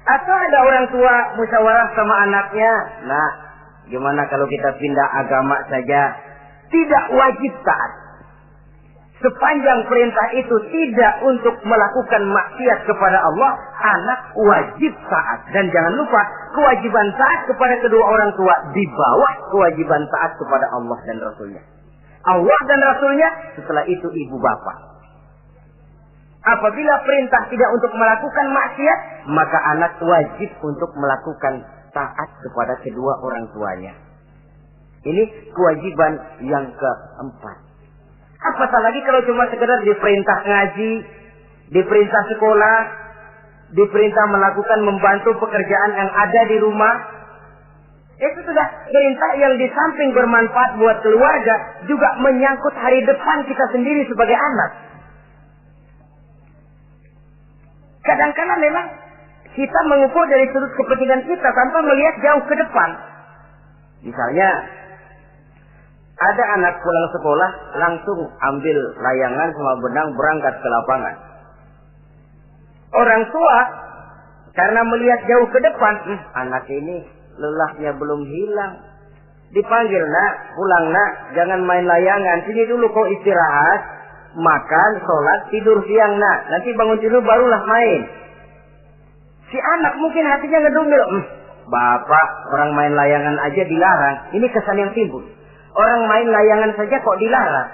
Atau ada orang tua musyawarah sama anaknya, "Nah, gimana kalau kita pindah agama saja?" Tidak wajib taat. Sepanjang perintah itu tidak untuk melakukan maksiat kepada Allah, anak wajib taat. Dan jangan lupa, kewajiban taat kepada kedua orang tua di bawah kewajiban taat kepada Allah dan Rasulnya. Allah dan Rasulnya, setelah itu ibu bapak. Apabila perintah tidak untuk melakukan maksiat, maka anak wajib untuk melakukan taat kepada kedua orang tuanya. Ini kewajiban yang keempat. Apatah lagi kalau cuma sekedar diperintah ngaji, diperintah sekolah, diperintah melakukan membantu pekerjaan yang ada di rumah. Itu sudah perintah yang di samping bermanfaat buat keluarga, juga menyangkut hari depan kita sendiri sebagai anak. Kadang-kadang memang kita mengukur dari sudut kepentingan kita tanpa melihat jauh ke depan. Misalnya, ada anak pulang sekolah langsung ambil layangan sama benang berangkat ke lapangan. Orang tua karena melihat jauh ke depan, anak ini lelahnya belum hilang. Dipanggil, "Nak, pulang nak, jangan main layangan. Sini dulu kau istirahat, makan, sholat, tidur siang nak. Nanti bangun tidur barulah main." Si anak mungkin hatinya ngedumil, "Bapak, orang main layangan aja dilarang." Ini kesan yang timbul. Orang main layangan saja kok dilarang.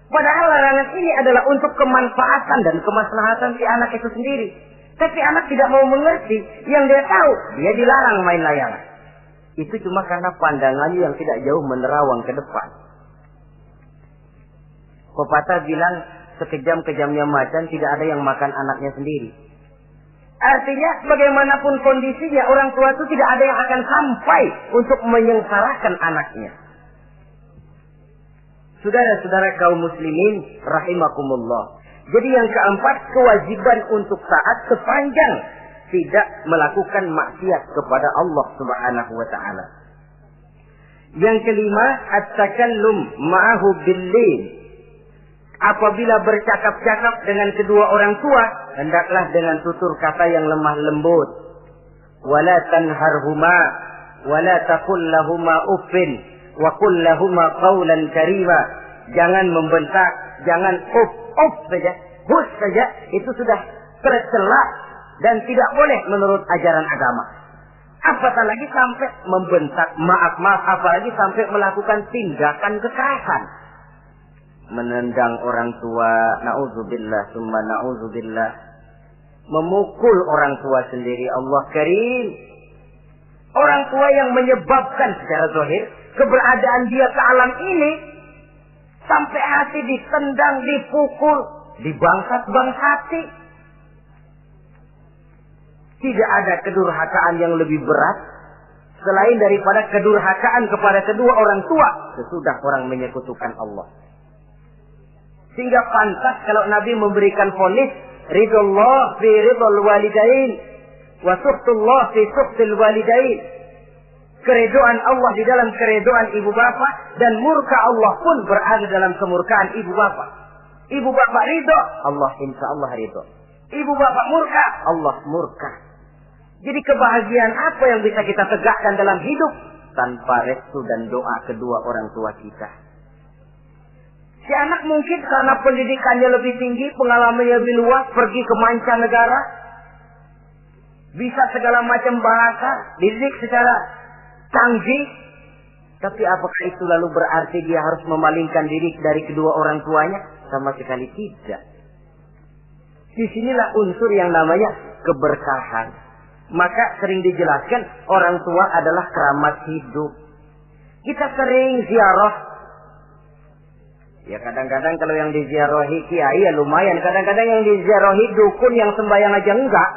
Padahal larangan ini adalah untuk kemanfaatan dan kemaslahatan si anak itu sendiri. Tapi anak tidak mau mengerti. Yang dia tahu, dia dilarang main layangan. Itu cuma karena pandangannya yang tidak jauh menerawang ke depan. Pepatah bilang, sekejam-kejamnya macan tidak ada yang makan anaknya sendiri. Artinya, bagaimanapun kondisinya, orang tua itu tidak ada yang akan sampai untuk menyengsarakan anaknya. Saudara-saudara kaum muslimin rahimakumullah. Jadi yang keempat, kewajiban untuk taat sepanjang tidak melakukan maksiat kepada Allah Subhanahu wa taala. Yang kelima, at-takallum ma'ahu bil-lin. Apabila bercakap-cakap dengan kedua orang tua, hendaklah dengan tutur kata yang lemah lembut. Wala tanharhuma wala taqul lahumā uffin wa qul lahumā qawlan karīmā. Jangan membentak, jangan uff saja, hus saja, itu sudah tercela dan tidak boleh menurut ajaran agama. Apatah lagi sampai membentak, maaf, apalagi sampai melakukan tindakan kekerasan. Menendang orang tua, na'udzubillah, summa na'udzubillah. Memukul orang tua sendiri, Allah karim. Orang tua yang menyebabkan secara zahir keberadaan dia ke alam ini, sampai hati ditendang, dipukul, dibangsat-bangsati. Tidak ada kedurhakaan yang lebih berat selain daripada kedurhakaan kepada kedua orang tua sesudah orang menyekutukan Allah. Sehingga pantas kalau Nabi memberikan vonis, ridullah fi ridul walidain wa suhtullah fi suhtil walidain. Keredoan Allah di dalam keredoan ibu bapak, dan murka Allah pun berada dalam kemurkaan ibu bapak. Ibu bapak ridho, Allah insya Allah ridho. Ibu bapak murka, Allah murka. Jadi kebahagiaan apa yang bisa kita tegakkan dalam hidup tanpa restu dan doa kedua orang tua kita? Si anak mungkin karena pendidikannya lebih tinggi, pengalamannya lebih luas, pergi ke mancanegara, bisa segala macam bahasa, dididik secara canggih. Tapi apakah itu lalu berarti dia harus memalingkan diri dari kedua orang tuanya? Sama sekali tidak. Disinilah unsur yang namanya keberkahan. Maka sering dijelaskan orang tua adalah keramat hidup. Kita sering ziarah. Ya kadang-kadang kalau yang diziarahi kiai ya lumayan. Kadang-kadang yang diziarahi dukun yang sembahyang aja enggak.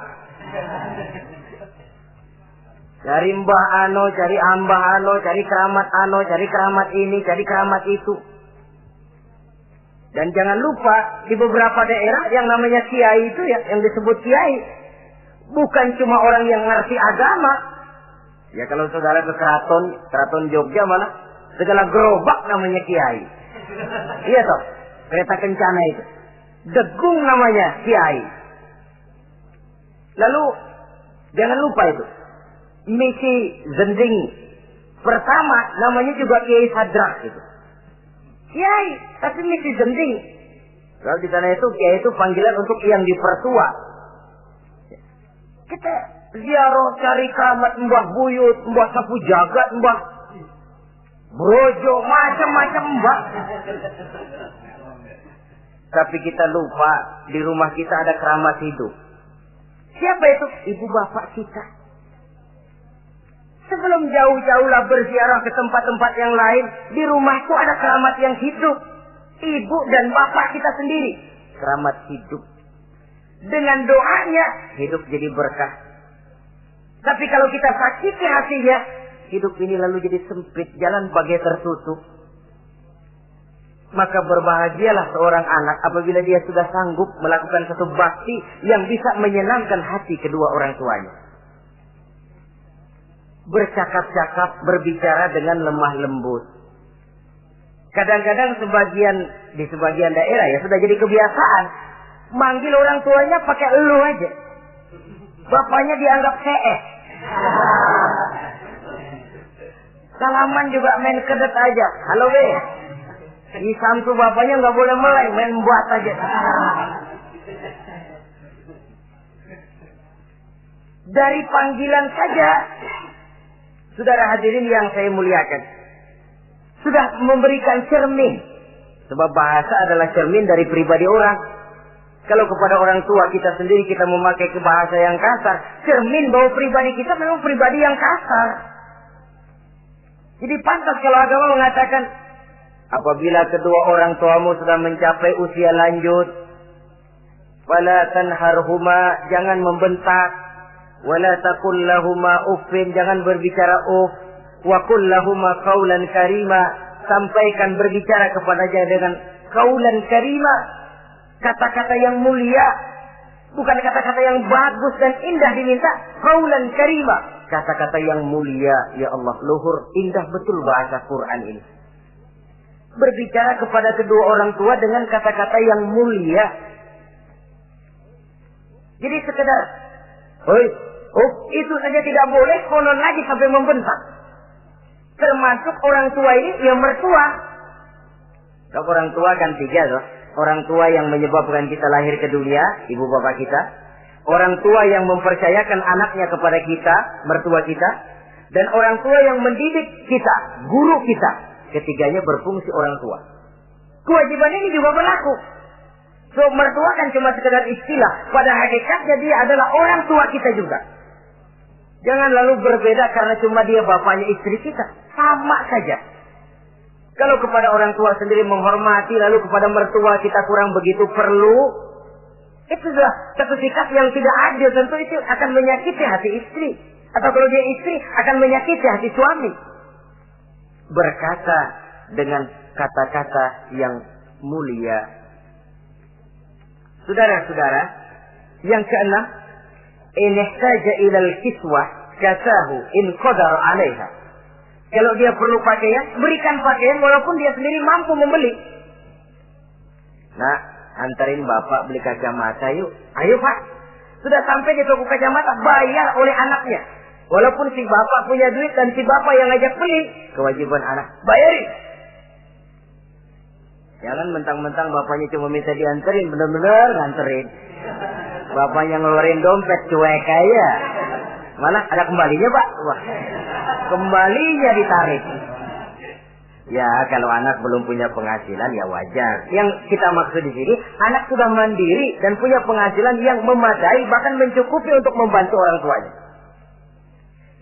Cari mbah ano, cari ambah ano, cari keramat ini, cari keramat itu. Dan jangan lupa di beberapa daerah yang namanya kiai itu ya, yang disebut kiai, bukan cuma orang yang ngerti agama. Ya kalau saudara ke keraton Jogja mana segala gerobak namanya kiai. Iya toh, kereta kencana itu. Degung namanya kiai. Lalu jangan lupa itu. Misi Zending pertama namanya juga Kiai Sadrak itu. Kiai, tapi misi Zending. Kalau di sana itu kiai itu panggilan untuk yang dipertua. Kita ziarah cari keramat Mbah Buyut, Mbah Sapu Jagat, Mbah Brojo, macam-macam Mbah. Tapi kita lupa di rumah kita ada keramat hidup. Siapa itu? Ibu bapak kita. Sebelum jauh-jauhlah berziarah ke tempat-tempat yang lain, di rumahku ada keramat yang hidup. Ibu dan bapak kita sendiri. Keramat hidup. Dengan doanya, hidup jadi berkah. Tapi kalau kita sakiti hatinya, hidup ini lalu jadi sempit, jalan bagai tertutup. Maka berbahagialah seorang anak apabila dia sudah sanggup melakukan satu bakti yang bisa menyenangkan hati kedua orang tuanya. Bercakap-cakap, berbicara dengan lemah lembut. Kadang-kadang di sebagian daerah ya sudah jadi kebiasaan. Manggil orang tuanya pakai elu aja. Bapaknya dianggap CS. Salaman juga main kedet aja. Halo be. Di samtu bapaknya nggak boleh meleng, main buat aja. Dari panggilan saja, saudara hadirin yang saya muliakan, sudah memberikan cermin. Sebab bahasa adalah cermin dari pribadi orang. Kalau kepada orang tua kita sendiri kita memakai bahasa yang kasar, cermin bahwa pribadi kita memang pribadi yang kasar. Jadi pantas kalau agama mengatakan, apabila kedua orang tuamu sudah mencapai usia lanjut, fala tanharhuma, jangan membentak, wala taqul lahuma uffin, jangan berbicara uff, wa qul lahuma qaulan karima, sampaikan berbicara kepadanya dengan qaulan karima, kata-kata yang mulia, bukan kata-kata yang bagus dan indah diminta, qaulan karima, kata-kata yang mulia. Ya Allah, luhur, indah betul bahasa Quran ini. Berbicara kepada kedua orang tua dengan kata-kata yang mulia. Jadi sekedar, itu saja tidak boleh, konon lagi sampai membentak. Termasuk orang tua ini yang mertua. Kalau orang tua kan tiga loh. Orang tua yang menyebabkan kita lahir ke dunia, ibu bapak kita. Orang tua yang mempercayakan anaknya kepada kita, mertua kita. Dan orang tua yang mendidik kita, guru kita. Ketiganya berfungsi orang tua. Kewajiban ini juga berlaku. So, mertua kan cuma sekedar istilah. Pada hakikatnya dia adalah orang tua kita juga. Jangan lalu berbeda karena cuma dia bapaknya istri kita. Sama saja. Kalau kepada orang tua sendiri menghormati, lalu kepada mertua kita kurang begitu perlu, itu sudah satu sikap yang tidak adil. Tentu itu akan menyakiti hati istri. Atau kalau dia istri, akan menyakiti hati suami. Berkata dengan kata-kata yang mulia. Saudara-saudara, yang keenam, in ihtaja ilal kiswah kasahu in qadara 'alaiha. Kalau dia perlu pakaian, berikan pakaian walaupun dia sendiri mampu membeli. Nah, antarin bapak beli kacamata yuk. Ayo pak. Sudah sampai di toko kacamata, bayar oleh anaknya. Walaupun si bapak punya duit dan si bapak yang ngajak beli, kewajiban anak, bayarin. Jangan mentang-mentang bapaknya cuma minta dianterin, bener-bener nganterin. Bapaknya ngeluarin dompet cuek aja. Mana ada kembalinya, Pak? Wah, kembalinya ditarik. Ya, kalau anak belum punya penghasilan ya wajar. Yang kita maksud di sini, anak sudah mandiri dan punya penghasilan yang memadai, bahkan mencukupi untuk membantu orang tuanya.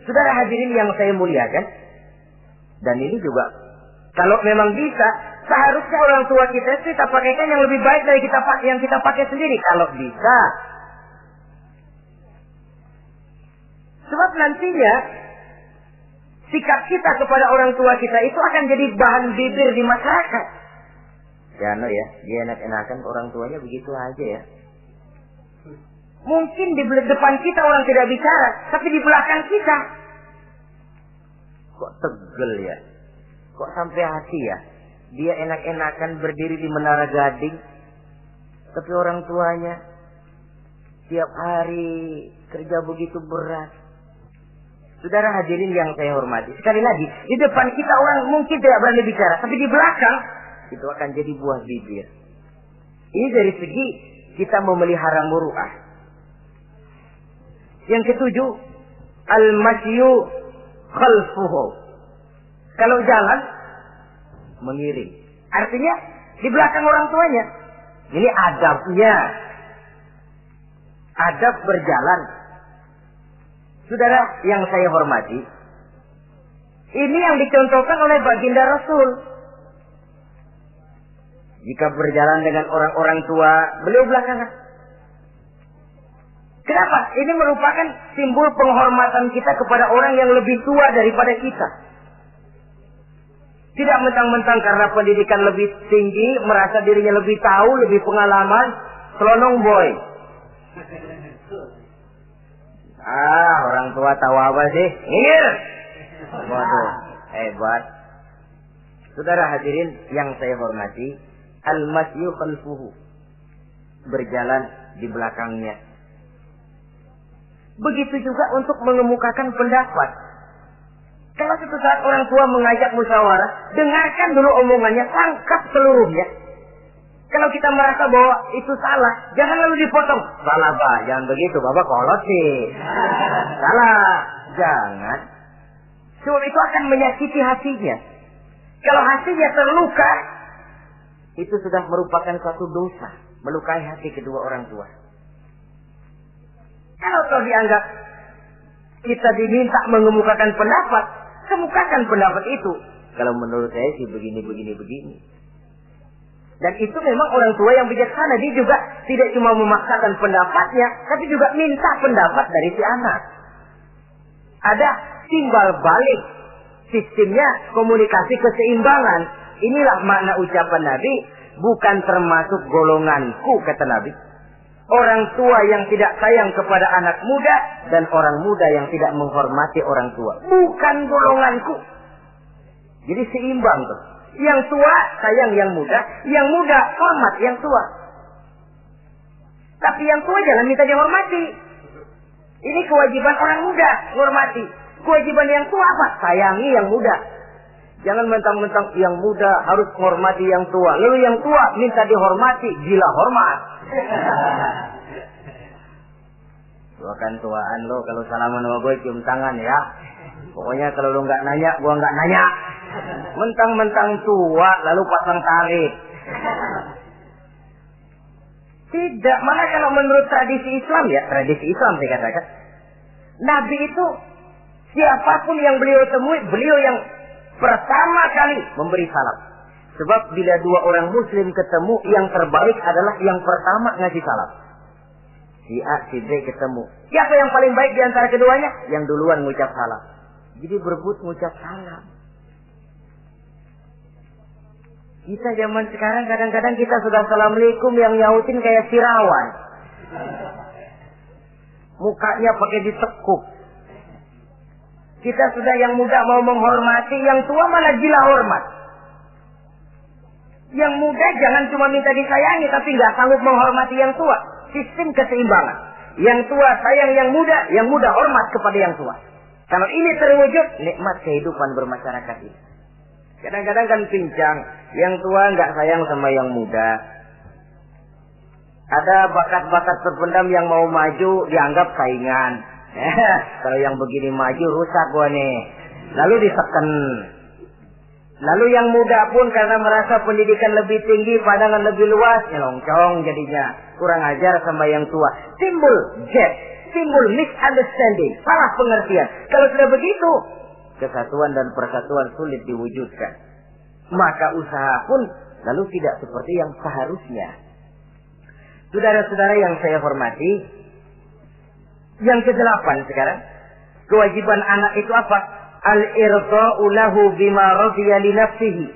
Saudara hadirin yang saya muliakan, dan ini juga kalau memang bisa, seharusnya orang tua kita pakaikan yang lebih baik dari yang kita pakai sendiri. Kalau bisa. Sebab nantinya sikap kita kepada orang tua kita itu akan jadi bahan bibir di masyarakat. Ya, dia enak-enakan orang tuanya begitu aja ya. Mungkin di depan kita orang tidak bicara, tapi di belakang kita. Kok tegel ya? Kok sampai hati ya? Dia enak-enakan berdiri di Menara Gading, tapi orang tuanya tiap hari kerja begitu berat. Saudara hadirin yang saya hormati, sekali lagi, di depan kita orang mungkin tidak berani bicara, tapi di belakang itu akan jadi buah bibir. Ini dari segi kita memelihara muru'ah. Yang ketujuh, al-masyu khalfuhu. Kalau jalan, mengiring. Artinya, di belakang orang tuanya. Ini adabnya. Adab berjalan. Saudara yang saya hormati, ini yang dicontohkan oleh baginda Rasul. Jika berjalan dengan orang-orang tua, beliau belakangan. Kenapa? Ini merupakan simbol penghormatan kita kepada orang yang lebih tua daripada kita. Tidak mentang-mentang karena pendidikan lebih tinggi, merasa dirinya lebih tahu, lebih pengalaman, selonong boy. Orang tua tahu apa sih? Ngir. Waduh, hebat. Saudara hadirin yang saya hormati, al-masyu khalfuhu. Berjalan di belakangnya. Begitu juga untuk mengemukakan pendapat. Kalau suatu saat orang tua mengajak musyawarah, dengarkan dulu omongannya, tangkap seluruhnya. Kalau kita merasa bahwa itu salah, jangan lalu dipotong. Salah, Pak. Jangan begitu. Bapak kolot sih. Salah. Jangan. Sebab itu akan menyakiti hatinya. Kalau hatinya terluka, itu sudah merupakan suatu dosa. Melukai hati kedua orang tua. Kalau kau dianggap kita diminta mengemukakan pendapat, kemukakan pendapat itu. Kalau menurut saya sih begini. Dan itu memang orang tua yang bijaksana. Dia juga tidak cuma memaksakan pendapatnya, tapi juga minta pendapat dari si anak. Ada timbal balik. Sistemnya komunikasi keseimbangan. Inilah makna ucapan Nabi. Bukan termasuk golonganku, kata Nabi. Orang tua yang tidak sayang kepada anak muda. Dan orang muda yang tidak menghormati orang tua. Bukan golonganku. Jadi seimbang tuh. Yang tua sayang yang muda hormat yang tua. Tapi yang tua jangan minta dihormati. Ini kewajiban orang muda, hormati. Kewajiban yang tua apa? Sayangi yang muda. Jangan mentang-mentang yang muda harus menghormati yang tua. Lalu yang tua minta dihormati, gila hormat. Gua kan tuaan lo, kalau salaman sama gue cium tangan ya. Pokoknya kalau lo nggak nanya, gua nggak nanya. Mentang-mentang tua lalu pasang tarik. Tidak, malah kalau menurut tradisi Islam ya, tradisi Islam saya katakan, Nabi itu siapapun yang beliau temui, beliau yang pertama kali memberi salam. Sebab bila dua orang muslim ketemu, yang terbaik adalah yang pertama ngasih salam. Si A, si B ketemu. Siapa yang paling baik di antara keduanya? Yang duluan ngucap salam. Jadi berebut ngucap salam. Kita zaman sekarang kadang-kadang kita sudah assalamualaikum yang nyautin kayak sirawan. Mukanya pakai ditekuk. Kita sudah yang muda mau menghormati, yang tua malah gila hormat. Yang muda jangan cuma minta disayangi, tapi nggak sanggup menghormati yang tua. Sistem keseimbangan. Yang tua sayang yang muda hormat kepada yang tua. Kalau ini terwujud, nikmat kehidupan bermasyarakat ini. Kadang-kadang kan pincang, yang tua nggak sayang sama yang muda. Ada bakat-bakat terpendam yang mau maju dianggap saingan. Kalau yang begini maju rusak gua nih. Lalu diseken. Lalu yang muda pun karena merasa pendidikan lebih tinggi, pandangan lebih luas, nyelongcong jadinya. Kurang ajar sama yang tua. Timbul gap, timbul misunderstanding, salah pengertian. Kalau sudah begitu, kesatuan dan persatuan sulit diwujudkan. Maka usaha pun lalu tidak seperti yang seharusnya. Saudara-saudara yang saya hormati, yang ke-8 sekarang, kewajiban anak itu apa? Al-irda'u lahu bima radiya li nafsihi.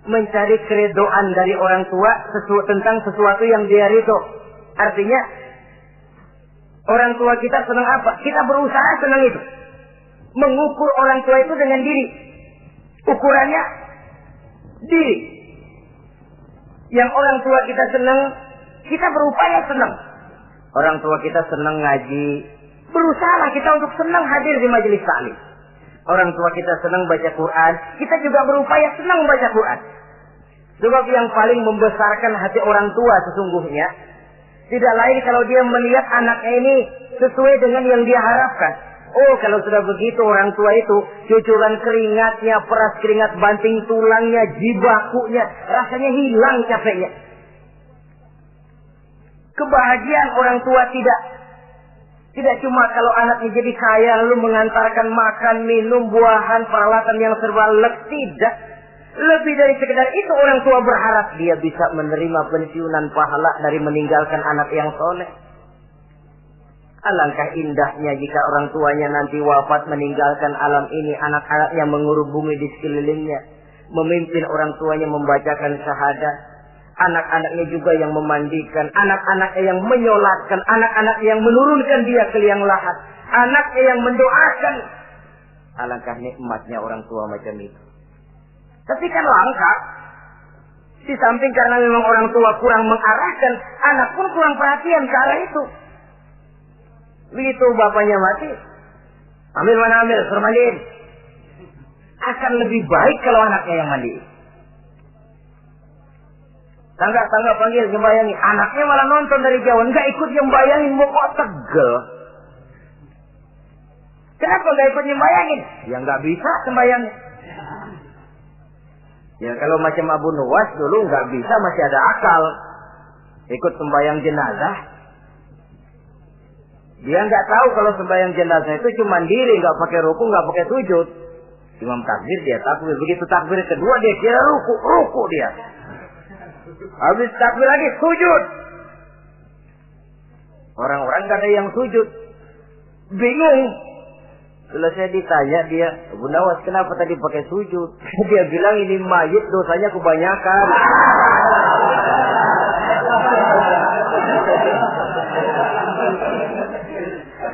Mencari keredoan dari orang tua tentang sesuatu yang dia ridho. Artinya, orang tua kita senang apa? Kita berusaha senang itu. Mengukur orang tua itu dengan diri. Ukurannya diri. Yang orang tua kita senang, kita berupaya senang. Orang tua kita senang ngaji, berusaha kita untuk senang hadir di majelis taklim. Orang tua kita senang baca Quran, kita juga berupaya senang baca Quran. Sebab yang paling membesarkan hati orang tua sesungguhnya tidak lain kalau dia melihat anaknya ini sesuai dengan yang dia harapkan. Oh, kalau sudah begitu orang tua itu cucuran keringatnya, peras keringat, banting tulangnya, jibakunya, rasanya hilang capeknya. Kebahagiaan orang tua tidak cuma kalau anaknya jadi kaya lalu mengantarkan makan, minum, buahan, peralatan yang serba lengkap. Tidak. Lebih dari sekedar itu orang tua berharap dia bisa menerima pensiunan pahala dari meninggalkan anak yang soleh. Alangkah indahnya jika orang tuanya nanti wafat meninggalkan alam ini, anak-anaknya mengurubungi di sekelilingnya, memimpin orang tuanya membacakan syahadat. Anak-anaknya juga yang memandikan, anak-anaknya yang menyolatkan, anak-anaknya yang menurunkan dia ke liang lahat, anaknya yang mendoakan. Alangkah nikmatnya orang tua macam itu. Tapi kan langka. Di samping karena memang orang tua kurang mengarahkan, anak pun kurang perhatian ke arah itu. Begitu bapaknya mati, ambil mana ambil, suruh mandiin. Akan lebih baik kalau anaknya yang mandi. Tangga panggil jembayangin, anaknya malah nonton dari jauh, nggak ikut jembayangin, mau kok tegel. Kenapa nggak ikut jembayangin? Ya nggak bisa jembayangin. Ya kalau macam Abu Nuwas dulu nggak bisa, masih ada akal. Ikut sembahyang jenazah. Dia nggak tahu kalau sembahyang jenazah itu cuma diri, nggak pakai ruku, nggak pakai sujud. Imam takbir dia takbir, begitu takbir kedua dia kira ruku dia. Habis takbir lagi sujud. Orang-orang gak ada yang sujud. Bingung. Selesai ditanya dia, Abu Nawas kenapa tadi pakai sujud? Dia bilang ini mayit dosanya kebanyakan.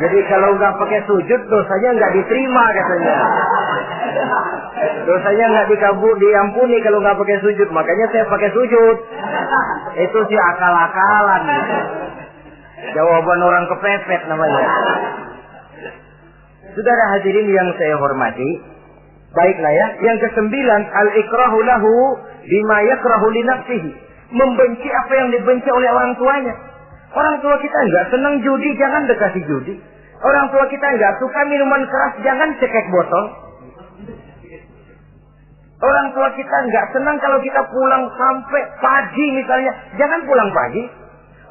Jadi kalau nggak pakai sujud dosanya nggak diterima katanya. Dosanya nggak diampuni kalau nggak pakai sujud. Makanya saya pakai sujud. Itu sih akal-akalan. Jawaban orang kepepet namanya. Saudara hadirin yang saya hormati, baiklah ya. Yang ke-9, al-ikrahu lahu bima yakrahu li nafsihi. Membenci apa yang dibenci oleh orang tuanya. Orang tua kita nggak senang judi, jangan dekati judi. Orang tua kita nggak suka minuman keras, jangan cekek botol. Orang tua kita nggak senang kalau kita pulang sampai pagi misalnya, jangan pulang pagi.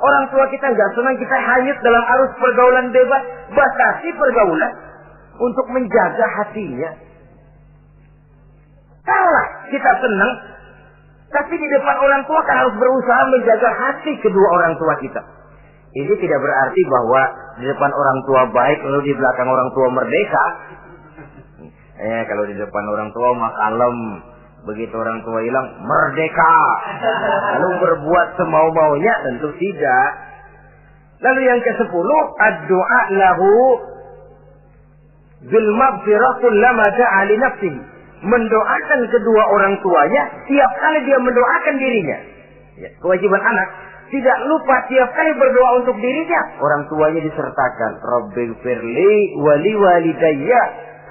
Orang tua kita nggak senang kita hanyut dalam arus pergaulan bebas, batasi pergaulan untuk menjaga hatinya. Kalau kita senang, tapi di depan orang tua kan harus berusaha menjaga hati kedua orang tua kita. Ini tidak berarti bahwa di depan orang tua baik lalu di belakang orang tua merdeka. Kalau di depan orang tua mah kalem, begitu orang tua hilang merdeka. Lalu berbuat semau-maunya, tentu tidak. Lalu yang ke-10, ad-du'a lahu bil maghfirah kullama da'a li nafsihi. Mendoakan kedua orang tuanya tiap kali dia mendoakan dirinya. Ya, kewajiban anak tidak lupa tiap kali berdoa untuk dirinya, orang tuanya disertakan. Rabbighfirli wa liwalidayya,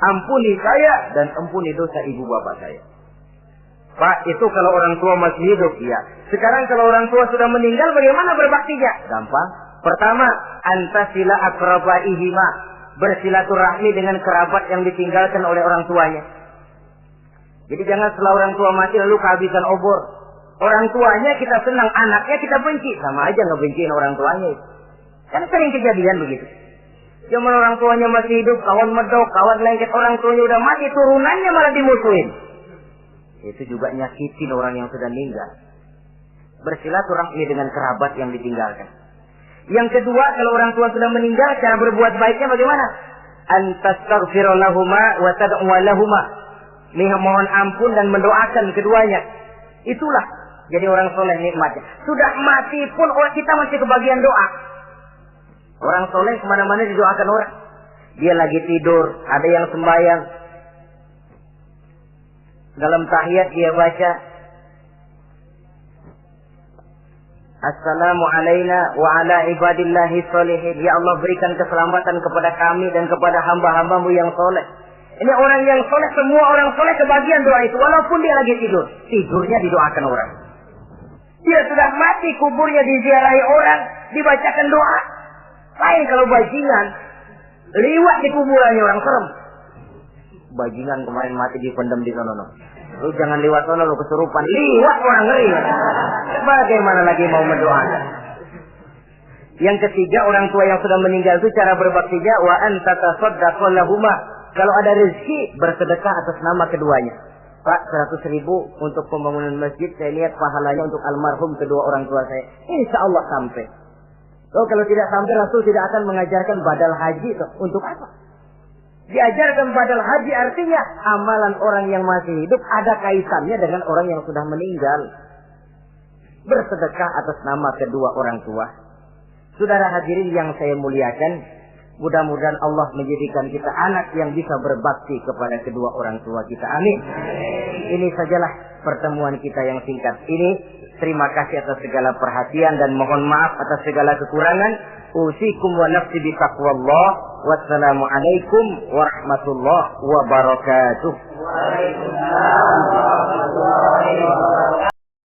ampuni saya dan ampuni dosa ibu bapak saya. Pak, itu kalau orang tua masih hidup, ya. Sekarang kalau orang tua sudah meninggal, bagaimana berbaktinya? Gampang. Pertama, antasila akrabaihima, bersilaturahmi dengan kerabat yang ditinggalkan oleh orang tuanya. Jadi jangan setelah orang tua mati lalu kehabisan obor. Orang tuanya kita senang, anaknya kita benci. Sama aja ngebenciin orang tuanya. Kan sering kejadian begitu. Zaman orang tuanya masih hidup, kawan medok, kawan lengket, orang tuanya udah mati, turunannya malah dimusuhin. Itu juga nyakitin orang yang sudah meninggal. Bersilaturahmi dengan kerabat yang ditinggalkan. Yang kedua, kalau orang tua sudah meninggal, cara berbuat baiknya bagaimana? Antastaghfira lahuma wa tad'u lahuma. Mohon ampun dan mendoakan keduanya. Itulah jadi orang soleh nikmatnya. Sudah mati pun orang kita masih kebagian doa. Orang soleh kemana-mana didoakan orang. Dia lagi tidur, ada yang sembahyang. Dalam tahiyat dia baca, Assalamu alaina wa ala ibadillahi sholihin. Ya Allah, berikan keselamatan kepada kami dan kepada hamba-hambamu yang soleh. Ini orang yang soleh, semua orang soleh kebagian doa itu. Walaupun dia lagi tidur, tidurnya didoakan orang. Dia sudah mati, kuburnya diziarahi orang, dibacakan doa. Lain kalau bajingan, liwat di kuburannya orang serem. Bajingan kemarin mati dipendam di sono. Lu jangan lewat sono, lu kesurupan. Liwat orang ngeri. Bagaimana lagi mau mendoakan? Yang ketiga, orang tua yang sudah meninggal itu cara berbaktinya wa anta tasaddaqu lahuma. Kalau ada rezeki, bersedekah atas nama keduanya. Pak, 100.000 untuk pembangunan masjid, saya lihat pahalanya untuk almarhum kedua orang tua saya. Insya Allah sampai. Kalau tidak sampai, Rasul tidak akan mengajarkan badal haji itu. Untuk apa? Diajarkan badal haji artinya amalan orang yang masih hidup ada kaitannya dengan orang yang sudah meninggal. Bersedekah atas nama kedua orang tua. Saudara hadirin yang saya muliakan, mudah-mudahan Allah menjadikan kita anak yang bisa berbakti kepada kedua orang tua kita. Amin. Ini sajalah pertemuan kita yang singkat ini. Terima kasih atas segala perhatian dan mohon maaf atas segala kekurangan. Usikum wa nafsi bi taqwallah. Wassalamualaikum warahmatullahi wabarakatuh. Waalaikumsalam warahmatullahi wabarakatuh.